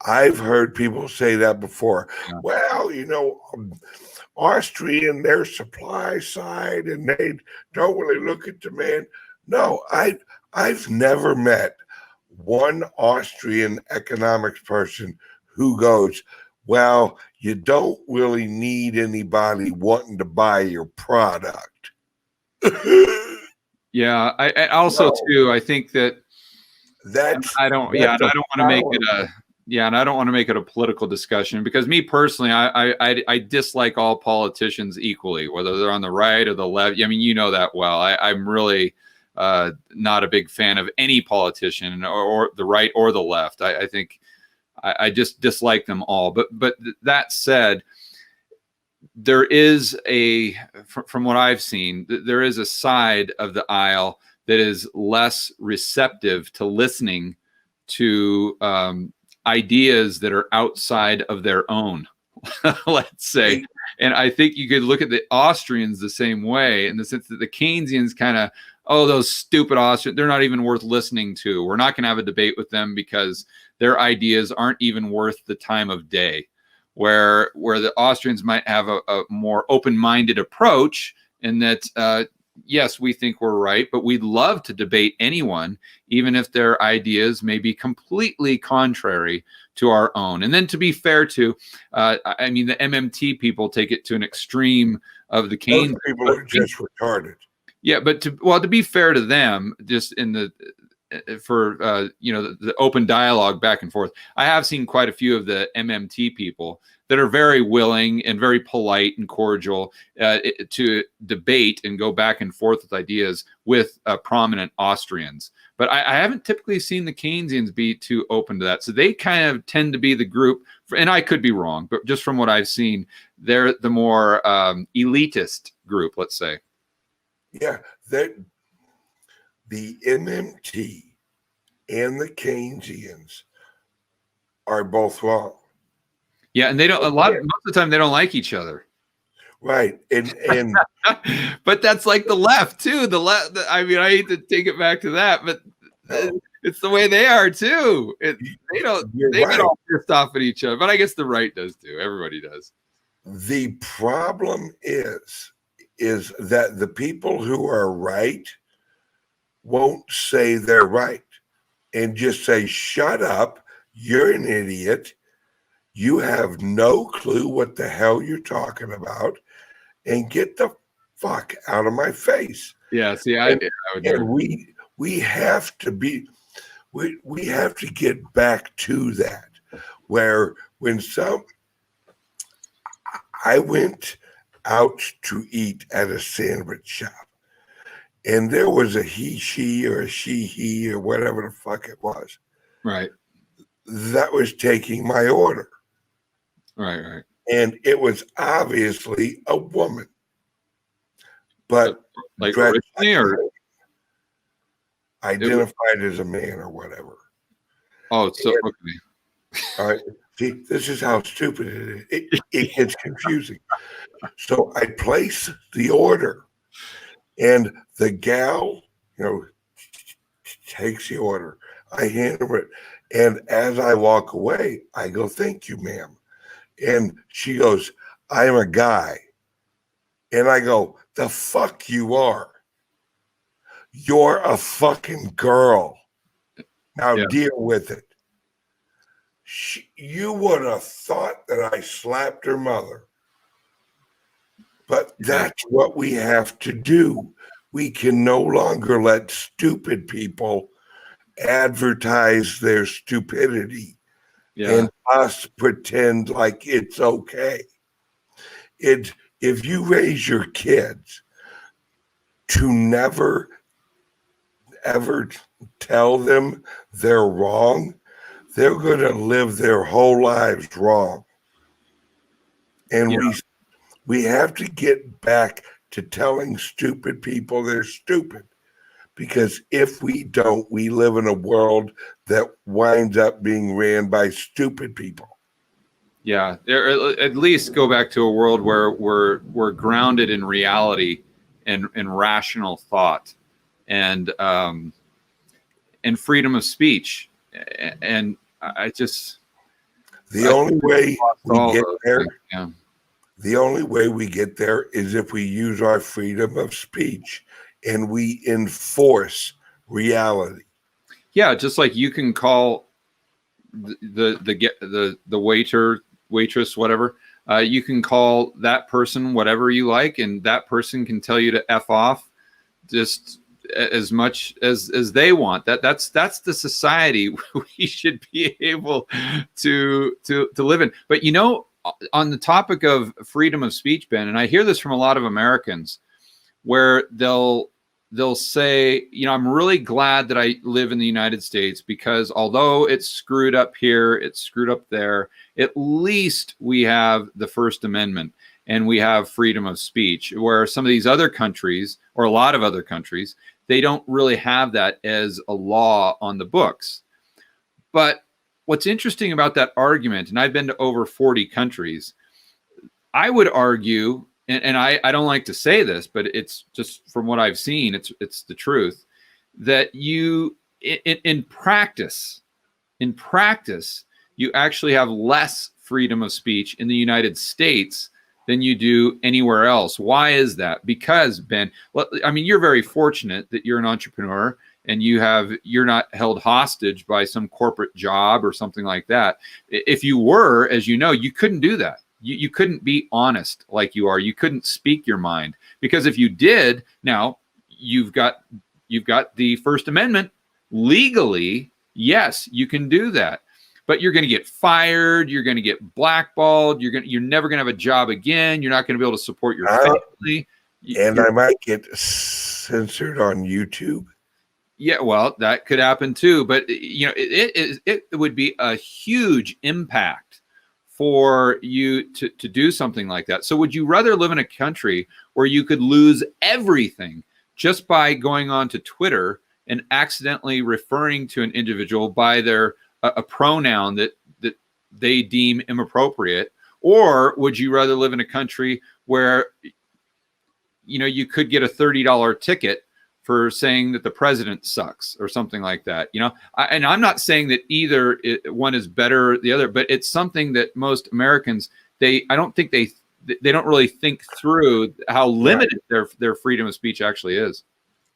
I've heard people say that before. Yeah. Well, Austrian, their supply side, and they don't really look at demand. No, I've never met one Austrian economics person who goes, well, you don't really need anybody wanting to buy your product. Yeah. I also No. too, I think that That's I don't that's yeah, and a I don't want to make it power. and I don't want to make it a political discussion because me personally, I dislike all politicians equally, whether they're on the right or the left. I mean, you know that well. I'm really not a big fan of any politician or the right or the left. I think I just dislike them all. But that said, there is from what I've seen, there is a side of the aisle that is less receptive to listening to ideas that are outside of their own, let's say. And I think you could look at the Austrians the same way, in the sense that the Keynesians kind of, oh, those stupid Austrians, they're not even worth listening to. We're not going to have a debate with them because their ideas aren't even worth the time of day. Where the Austrians might have a more open-minded approach in that, yes, we think we're right, but we'd love to debate anyone, even if their ideas may be completely contrary to our own. And then to be fair to, I mean, the MMT people take it to an extreme of the Keynes. Those people are just retarded. Yeah, but to be fair to them, just in the for the open dialogue back and forth, I have seen quite a few of the MMT people that are very willing and very polite and cordial to debate and go back and forth with ideas with prominent Austrians. But I haven't typically seen the Keynesians be too open to that. So they kind of tend to be the group, and I could be wrong, but just from what I've seen, they're the more elitist group, let's say. Yeah, that the MMT and the Keynesians are both wrong. Yeah, and they don't. Most of the time, they don't like each other. Right, and but that's like the left too. The left. I mean, I hate to take it back to that, but it's the way they are too. They don't. They get all pissed off at each other. But I guess the right does too. Everybody does. The problem is that the people who are right won't say they're right and just say, shut up, you're an idiot, you have no clue what the hell you're talking about, and get the fuck out of my face. Yeah, see, I would and we have to be we have to get back to that, where when I went out to eat at a sandwich shop, and there was a he, she, or a she, he, or whatever the fuck it was. Right. That was taking my order. Right. And it was obviously a woman. But like originally, or identified as a man or whatever. Oh, so okay. All right. See, this is how stupid it is. It gets confusing. So I place the order, and the gal, takes the order. I hand her it. And as I walk away, I go, thank you, ma'am. And she goes, I'm a guy. And I go, the fuck you are. You're a fucking girl. Now deal with it. You would have thought that I slapped her mother. But that's what we have to do. We can no longer let stupid people advertise their stupidity. Yeah. and us pretend like it's okay. If you raise your kids to never ever tell them they're wrong, they're going to live their whole lives wrong. And Yeah. we have to get back to telling stupid people they're stupid. Because if we don't, we live in a world that winds up being ran by stupid people. Yeah. At least go back to a world where we're grounded in reality and rational thought and freedom of speech. And I just The only way we all get those there, things. Yeah. the only way we get there is if we use our freedom of speech and we enforce reality. Yeah, just like you can call the waiter, waitress, whatever. You can call that person whatever you like, and that person can tell you to F off just as much as they want. That's the society we should be able to live in. But you know, on the topic of freedom of speech, Ben, and I hear this from a lot of Americans, where they'll say, you know, I'm really glad that I live in the United States because although it's screwed up here, it's screwed up there, at least we have the First Amendment and we have freedom of speech, where some of these other countries, or a lot of other countries, they don't really have that as a law on the books. But what's interesting about that argument, and I've been to over 40 countries, I would argue, and I don't like to say this, but it's just from what I've seen, it's the truth, that you in practice, you actually have less freedom of speech in the United States than you do anywhere else. Why is that? Because, Ben, well, I mean, you're very fortunate that you're an entrepreneur and you're not held hostage by some corporate job or something like that. If you were, as you know, you couldn't do that. You couldn't be honest like you are. You couldn't speak your mind, because if you did, now you've got the First Amendment legally. Yes, you can do that, but you're going to get fired. You're going to get blackballed. You're never going to have a job again. You're not going to be able to support your family. I might get censored on YouTube. Yeah, well, that could happen too. But you know, it would be a huge impact for you to do something like that. So would you rather live in a country where you could lose everything just by going on to Twitter and accidentally referring to an individual by their a pronoun that they deem inappropriate? Or would you rather live in a country where, you know, you could get a $30 ticket for saying that the president sucks or something like that? You know, and I'm not saying that either one is better than the other, but it's something that most Americans, I don't think they don't really think through how limited their freedom of speech actually is.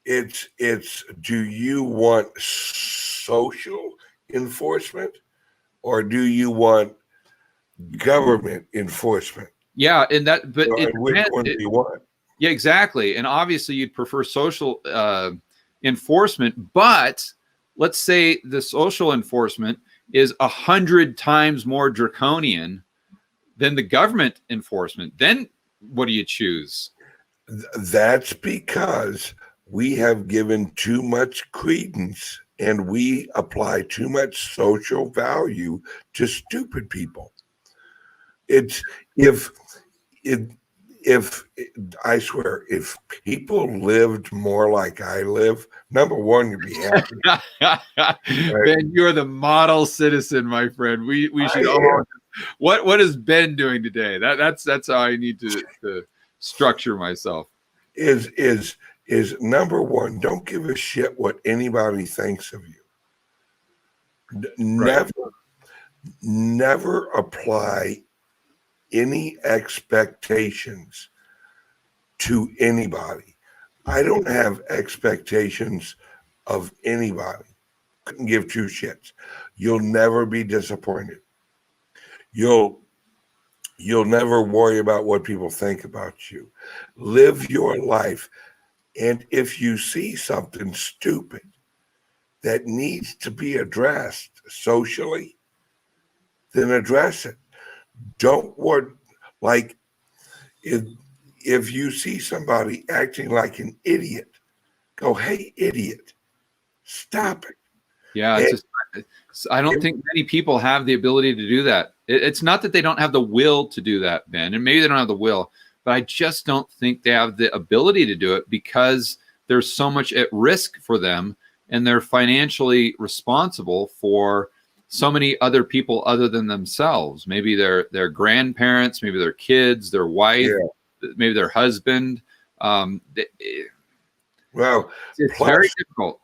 It's do you want social enforcement or do you want government enforcement? Yeah, and that, but which one do you want? Yeah, exactly. And obviously you'd prefer social enforcement, but let's say the social enforcement is 100 times more draconian than the government enforcement. Then what do you choose? That's because we have given too much credence and we apply too much social value to stupid people. If I swear, if people lived more like I live, number one, you'd be happy. Right? Ben, you're the model citizen, my friend. We should all. What is Ben doing today? That's how I need to structure myself. Is number one, don't give a shit what anybody thinks of you. Never apply any expectations to anybody. I don't have expectations of anybody. Couldn't give two shits. You'll never be disappointed. You'll never worry about what people think about you. Live your life. And if you see something stupid that needs to be addressed socially, then address it. Don't what like if you see somebody acting like an idiot, go, hey, idiot, stop it. Yeah, it's just, I don't think many people have the ability to do that. It's not that they don't have the will to do that, Ben, and maybe they don't have the will, but I just don't think they have the ability to do it because there's so much at risk for them, and they're financially responsible for so many other people other than themselves. Maybe their grandparents, maybe their kids, their wife, maybe their husband. Well, it's very difficult.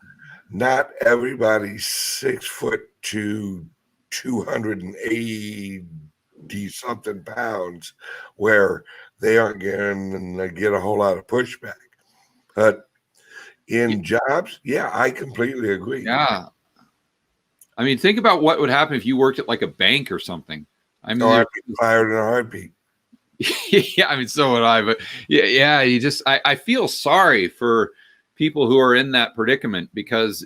Not everybody's 6'2", 280 something pounds, where they aren't going to get a whole lot of pushback. But in jobs, yeah, I completely agree. Yeah. I mean, think about what would happen if you worked at like a bank or something. I mean, I'd be fired in a heartbeat. Yeah, I mean, so would I. But yeah, you just, I feel sorry for people who are in that predicament, because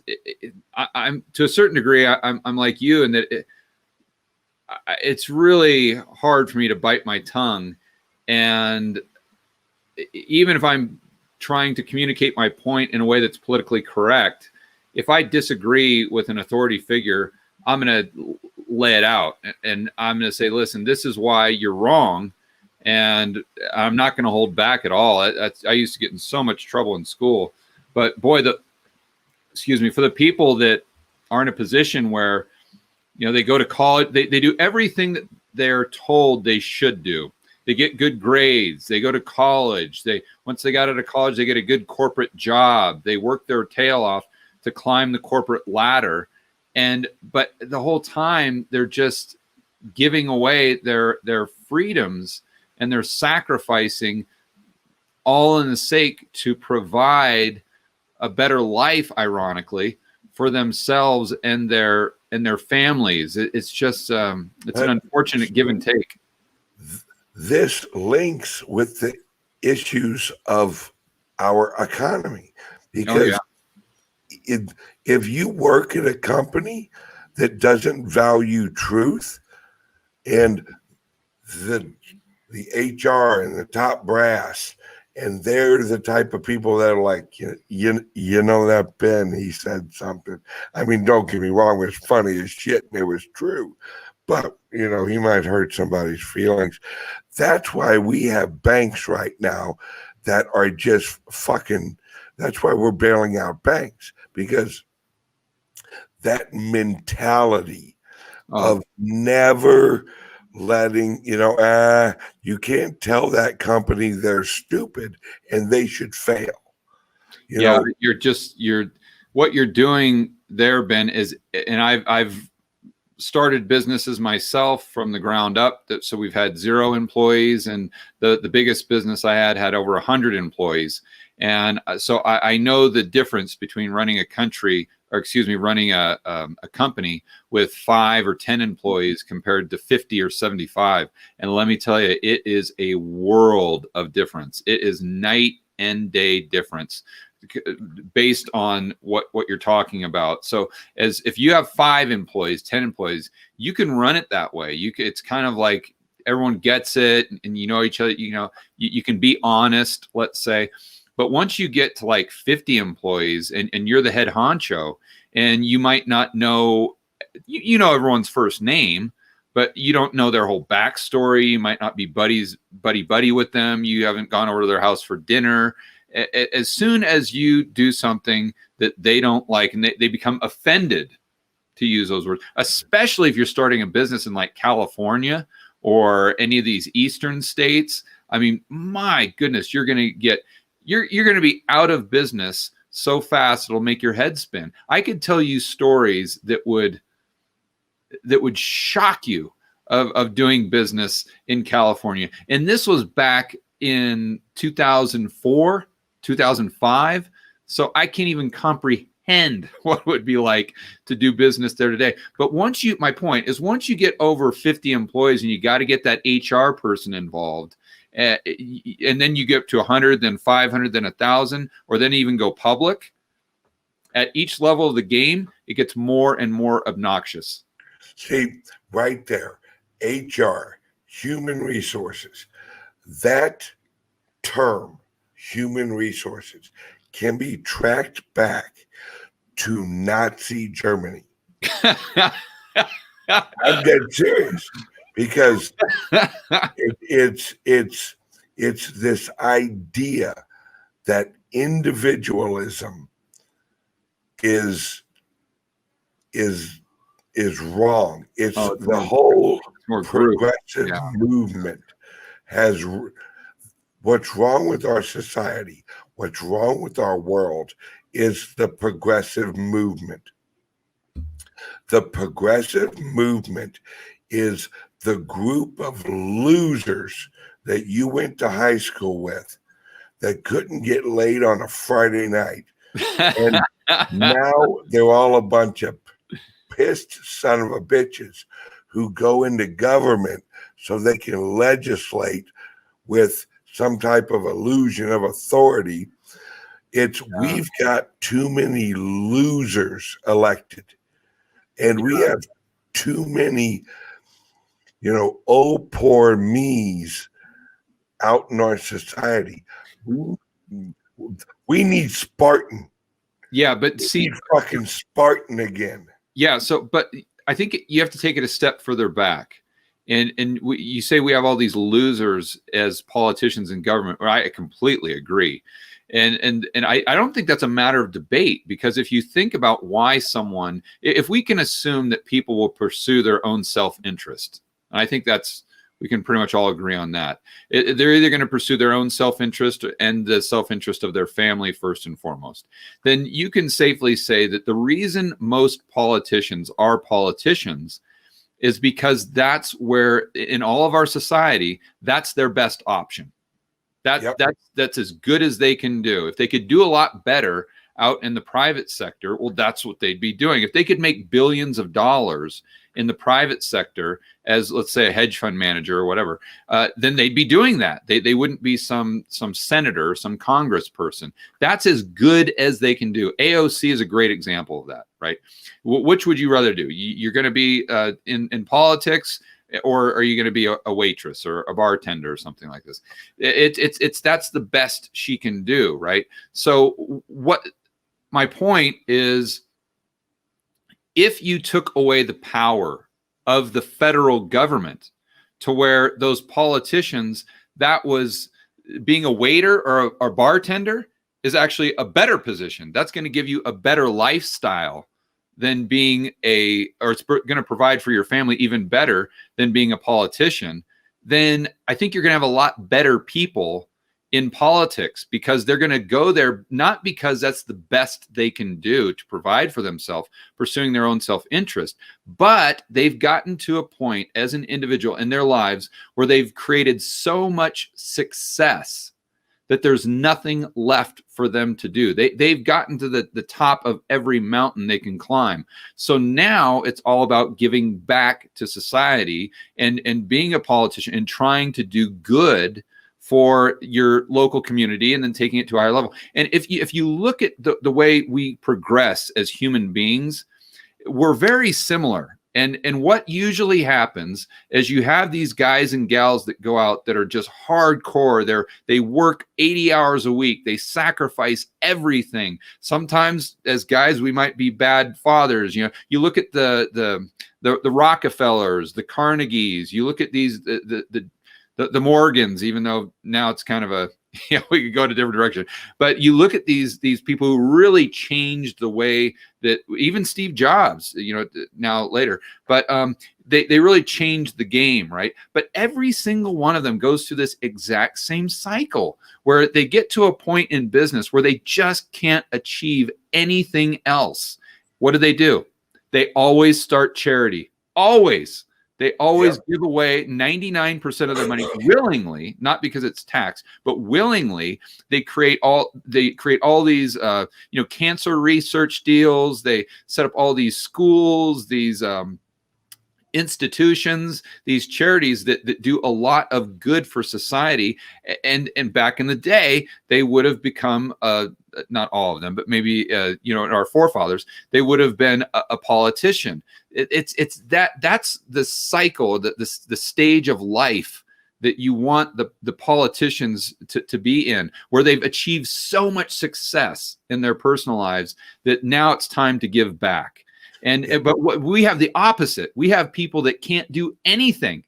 I'm to a certain degree, I'm like you, and that it's really hard for me to bite my tongue, and even if I'm trying to communicate my point in a way that's politically correct, if I disagree with an authority figure, I'm going to lay it out, and I'm going to say, listen, this is why you're wrong. And I'm not going to hold back at all. I used to get in so much trouble in school, but boy, for the people that are in a position where, they go to college, they do everything that they're told they should do. They get good grades. They go to college. Once they got out of college, they get a good corporate job. They work their tail off to climb the corporate ladder. But the whole time they're just giving away their freedoms, and they're sacrificing all in the sake to provide a better life, ironically, for themselves and their families. It's just it's an unfortunate give and take. This links with the issues of our economy, because if you work at a company that doesn't value truth, and the HR and the top brass, and they're the type of people that are like, you know that Ben, he said something. I mean, don't get me wrong, it was funny as shit and it was true, but he might hurt somebody's feelings. That's why we have banks right now that are just fucking, that's why we're bailing out banks, because that mentality of never letting, you can't tell that company they're stupid and they should fail. What you're doing there, Ben, is, and I've started businesses myself from the ground up. So we've had 0 employees, and the biggest business I had over 100 employees. And so I know the difference between running a company with 5 or 10 employees compared to 50 or 75. And let me tell you, it is a world of difference. It is night and day difference based on what you're talking about. So as if you have 5 employees, 10 employees, you can run it that way. It's kind of like everyone gets it, and each other, you can be honest, let's say. But once you get to like 50 employees and you're the head honcho, and you might not know, everyone's first name, but you don't know their whole backstory. You might not be buddy with them. You haven't gone over to their house for dinner. As soon as you do something that they don't like, and they become offended, to use those words, especially if you're starting a business in like California or any of these eastern states. I mean, my goodness, you're going to be out of business so fast it'll make your head spin. I could tell you stories that would shock you of doing business in California. And this was back in 2004, 2005. So I can't even comprehend what it would be like to do business there today. But my point is, once you get over 50 employees and you got to get that HR person involved, and then you get to 100, then 500, then 1,000, or then even go public. At each level of the game, it gets more and more obnoxious. See, right there. HR, human resources, that term, human resources, can be tracked back to Nazi Germany. I'm dead serious, because it's this idea that individualism is wrong. It's the whole progressive movement has what's wrong with our society, what's wrong with our world is the progressive movement. The progressive movement is the group of losers that you went to high school with that couldn't get laid on a Friday night. And now they're all a bunch of pissed son of a bitches who go into government so they can legislate with some type of illusion of authority. We've got too many losers elected, and we have too many, oh, poor me's out in our society. We need Spartan. Yeah, but we need fucking Spartan again. Yeah, but I think you have to take it a step further back. And you say we have all these losers as politicians in government. Well, I completely agree. And I don't think that's a matter of debate, because if you think about why if we can assume that people will pursue their own self-interest, and I think we can pretty much all agree on that. They're either going to pursue their own self-interest and the self-interest of their family first and foremost. Then you can safely say that the reason most politicians are politicians is because that's where, in all of our society, that's their best option. That's as good as they can do. If they could do a lot better out in the private sector, well, that's what they'd be doing. If they could make billions of dollars in the private sector as, let's say, a hedge fund manager or whatever, then they'd be doing that. They wouldn't be some senator, some congressperson. That's as good as they can do. AOC is a great example of that, right? Which would you rather do? You're going to be in politics, or are you going to be a waitress or a bartender or something like this? That's the best she can do, right? So my point is, if you took away the power of the federal government to where those politicians, that was being a waiter or a bartender, is actually a better position. That's going to give you a better lifestyle than being or it's going to provide for your family even better than being a politician. Then I think you're going to have a lot better people in politics, because they're going to go there not because that's the best they can do to provide for themselves, pursuing their own self-interest, but they've gotten to a point as an individual in their lives where they've created so much success that there's nothing left for them to do. They've gotten to the top of every mountain they can climb. So now it's all about giving back to society and being a politician and trying to do good for your local community, and then taking it to a higher level. And if you look at the way we progress as human beings, we're very similar. And what usually happens is you have these guys and gals that go out that are just hardcore. They work 80 hours a week. They sacrifice everything. Sometimes as guys, we might be bad fathers. You look at the Rockefellers, the Carnegies. You look at these the Morgans, even though now it's kind of we could go in a different direction. But you look at these people who really changed the way that, even Steve Jobs, now later, but they really changed the game, right? But every single one of them goes through this exact same cycle where they get to a point in business where they just can't achieve anything else. What do? They always start charity. Always. They always give away 99% of their money willingly, not because it's taxed, but willingly. They create all these cancer research deals. They set up all these schools, these institutions, these charities that do a lot of good for society. And back in the day, they would have become not all of them, but maybe our forefathers, they would have been a politician. That's the cycle, the stage of life that you want the politicians to be in, where they've achieved so much success in their personal lives that now it's time to give back. But we have the opposite. We have people that can't do anything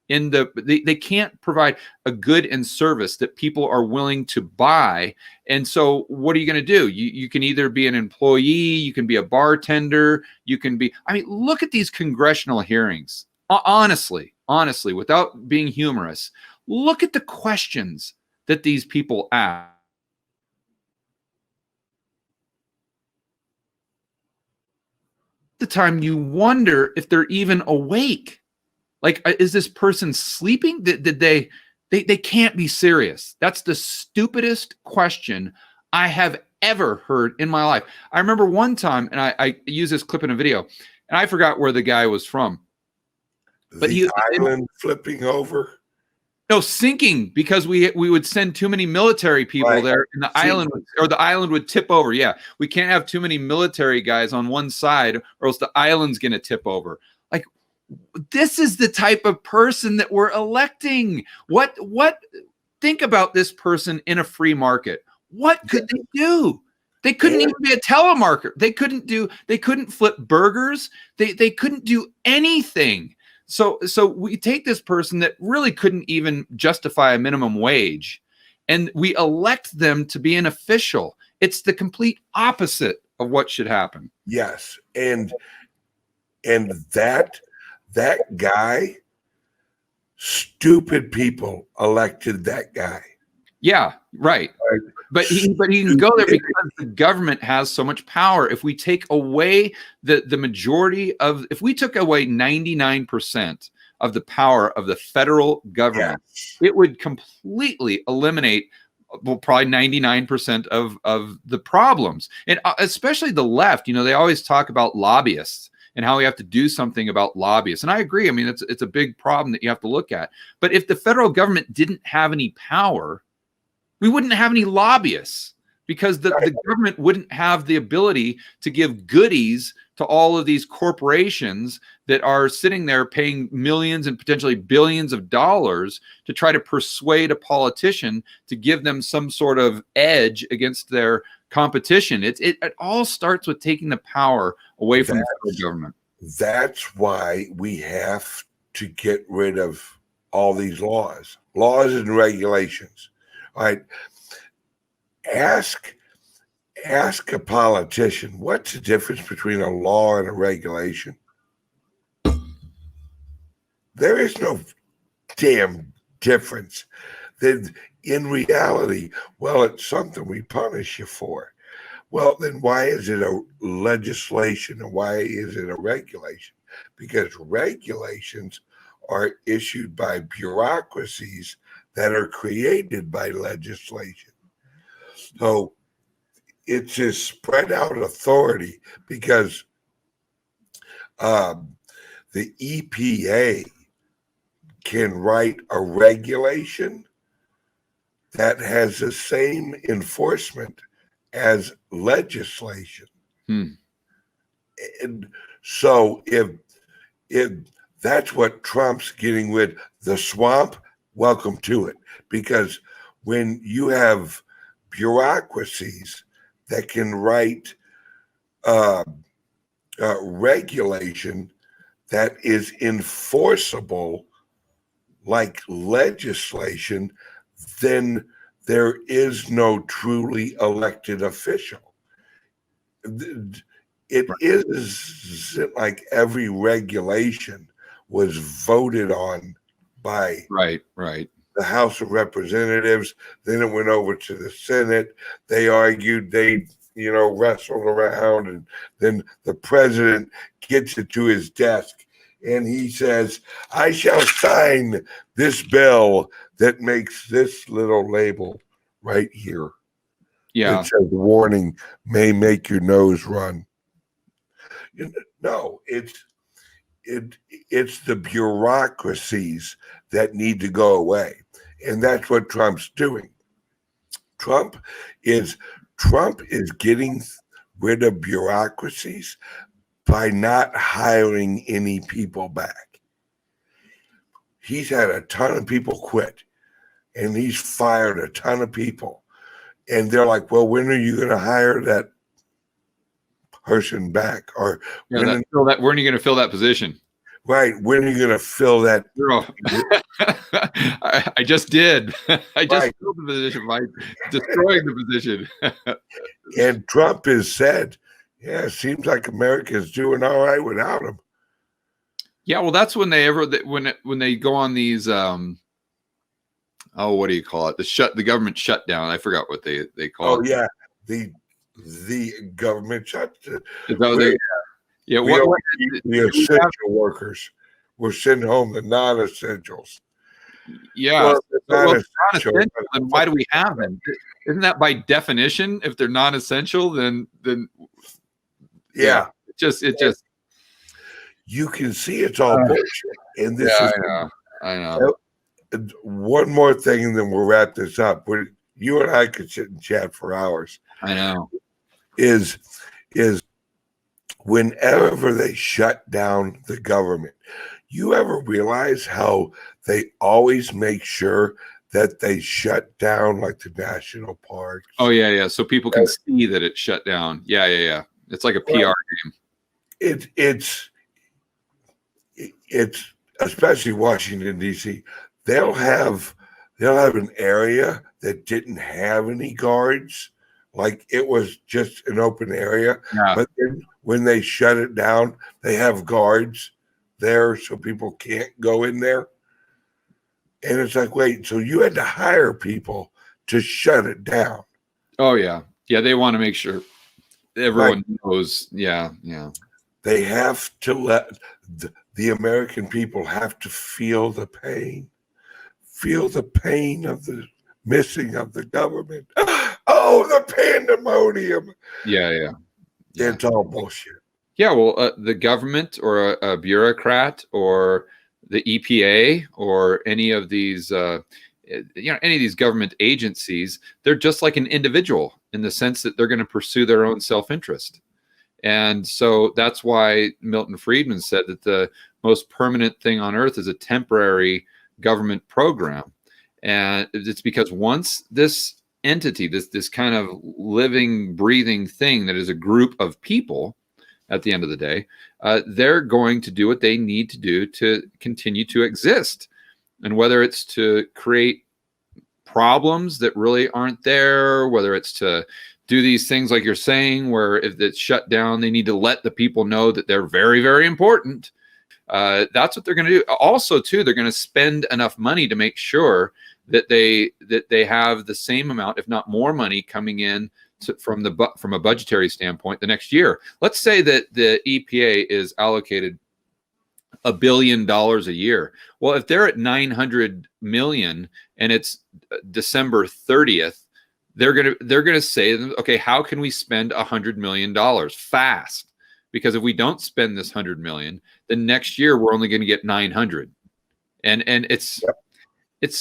they can't provide a good and service that people are willing to buy. And so what are you going to do? You can either be an employee, you can be a bartender, you can be, look at these congressional hearings. Honestly, without being humorous, look at the questions that these people ask. The time you wonder if they're even awake. Like, is this person sleeping? Did they can't be serious. That's the stupidest question I have ever heard in my life. I remember one time, and I use this clip in a video, and I forgot where the guy was from. But the island flipping over? No, sinking, because we would send too many military people there, and the island would tip over. Yeah, we can't have too many military guys on one side, or else the island's going to tip over. Like, this is the type of person that we're electing. What? Think about this person in a free market. What could they do? They couldn't even be a telemarketer. They couldn't flip burgers. They couldn't do anything. So we take this person that really couldn't even justify a minimum wage, and we elect them to be an official. It's the complete opposite of what should happen. Yes. And that guy, stupid people elected that guy. Yeah, right. But he can go there because the government has so much power. If we take away the majority of, if we took away 99% of the power of the federal government, it would completely eliminate probably 99% of the problems. And especially the left, they always talk about lobbyists and how we have to do something about lobbyists. And I agree. It's a big problem that you have to look at. But if the federal government didn't have any power, we wouldn't have any lobbyists, because the government wouldn't have the ability to give goodies to all of these corporations that are sitting there paying millions and potentially billions of dollars to try to persuade a politician to give them some sort of edge against their competition. It all starts with taking the power away from the federal government. That's why we have to get rid of all these laws and regulations. All right. Ask a politician, what's the difference between a law and a regulation? There is no damn difference. Then in reality, well, it's something we punish you for. Well, then why is it a legislation and why is it a regulation? Because regulations are issued by bureaucracies that are created by legislation. So it's a spread out authority, because the EPA can write a regulation that has the same enforcement as legislation. And so if that's what Trump's getting rid, the swamp, welcome to it. Because when you have bureaucracies that can write regulation that is enforceable like legislation, then there is no truly elected official. It isn't like every regulation was voted on by the House of Representatives. Then it went over to the Senate. They argued, they wrestled around, and then the president gets it to his desk and he says, I shall sign this bill that makes this little label right here. Yeah. It says, warning, may make your nose run. No, it's it's the bureaucracies that need to go away, and that's what Trump's doing. Trump is getting rid of bureaucracies by not hiring any people back. He's had a ton of people quit, and he's fired a ton of people. And they're like, well, when are you going to hire that person back? Or when are you going to fill that position? Right. When are you going to fill that? I just did. I just filled the position by destroying the position. And Trump has said, yeah, it seems like America's doing all right without him. Yeah, well, that's when when they go on these what do you call it? The government shutdown. I forgot what they call it. Oh yeah, the government shutdown. Yeah, the essential workers. We're sending home the non-essentials. Yeah, non-essential, then why do we have them? Isn't that by definition? If they're non-essential, then yeah, it just you can see it's all bullshit. And this is I know. One more thing, and then we'll wrap this up. You and I could sit and chat for hours. I know. Is whenever they shut down the government, you ever realize how they always make sure that they shut down like the national parks? Oh yeah. So people can see that it's shut down. Yeah. It's like a PR game. It's especially Washington D.C. They'll have an area that didn't have any guards, like it was just an open area. Yeah. But then when they shut it down, they have guards there so people can't go in there. And it's like, wait, so you had to hire people to shut it down? Oh yeah. They want to make sure everyone knows. Yeah. They have to let the American people have to feel the pain of the missing of the government. Oh, the pandemonium. Yeah. It's all bullshit. Yeah, well, the government or a bureaucrat or the EPA or any of these, any of these government agencies, they're just like an individual in the sense that they're going to pursue their own self-interest. And so that's why Milton Friedman said that the most permanent thing on earth is a temporary government program. And it's because once this entity, this kind of living, breathing thing that is a group of people at the end of the day, they're going to do what they need to do to continue to exist. And whether it's to create problems that really aren't there, whether it's to do these things like you're saying, where if it's shut down, they need to let the people know that they're very, very important. That's what they're going to do. Also, too, they're going to spend enough money to make sure that they have the same amount, if not more money, coming in from a budgetary standpoint the next year. Let's say that the EPA is allocated $1 billion a year. Well, if they're at 900 million and it's December 30th, they're gonna say, okay, how can we spend $100 million fast? Because if we don't spend this 100 million, then next year we're only going to get 900, and it's it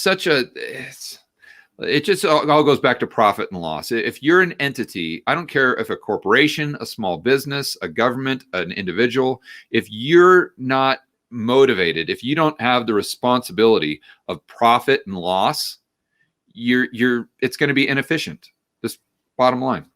just all goes back to profit and loss. If you're an entity, I don't care if a corporation, a small business, a government, an individual, if you're not motivated, if you don't have the responsibility of profit and loss, it's going to be inefficient. Just bottom line.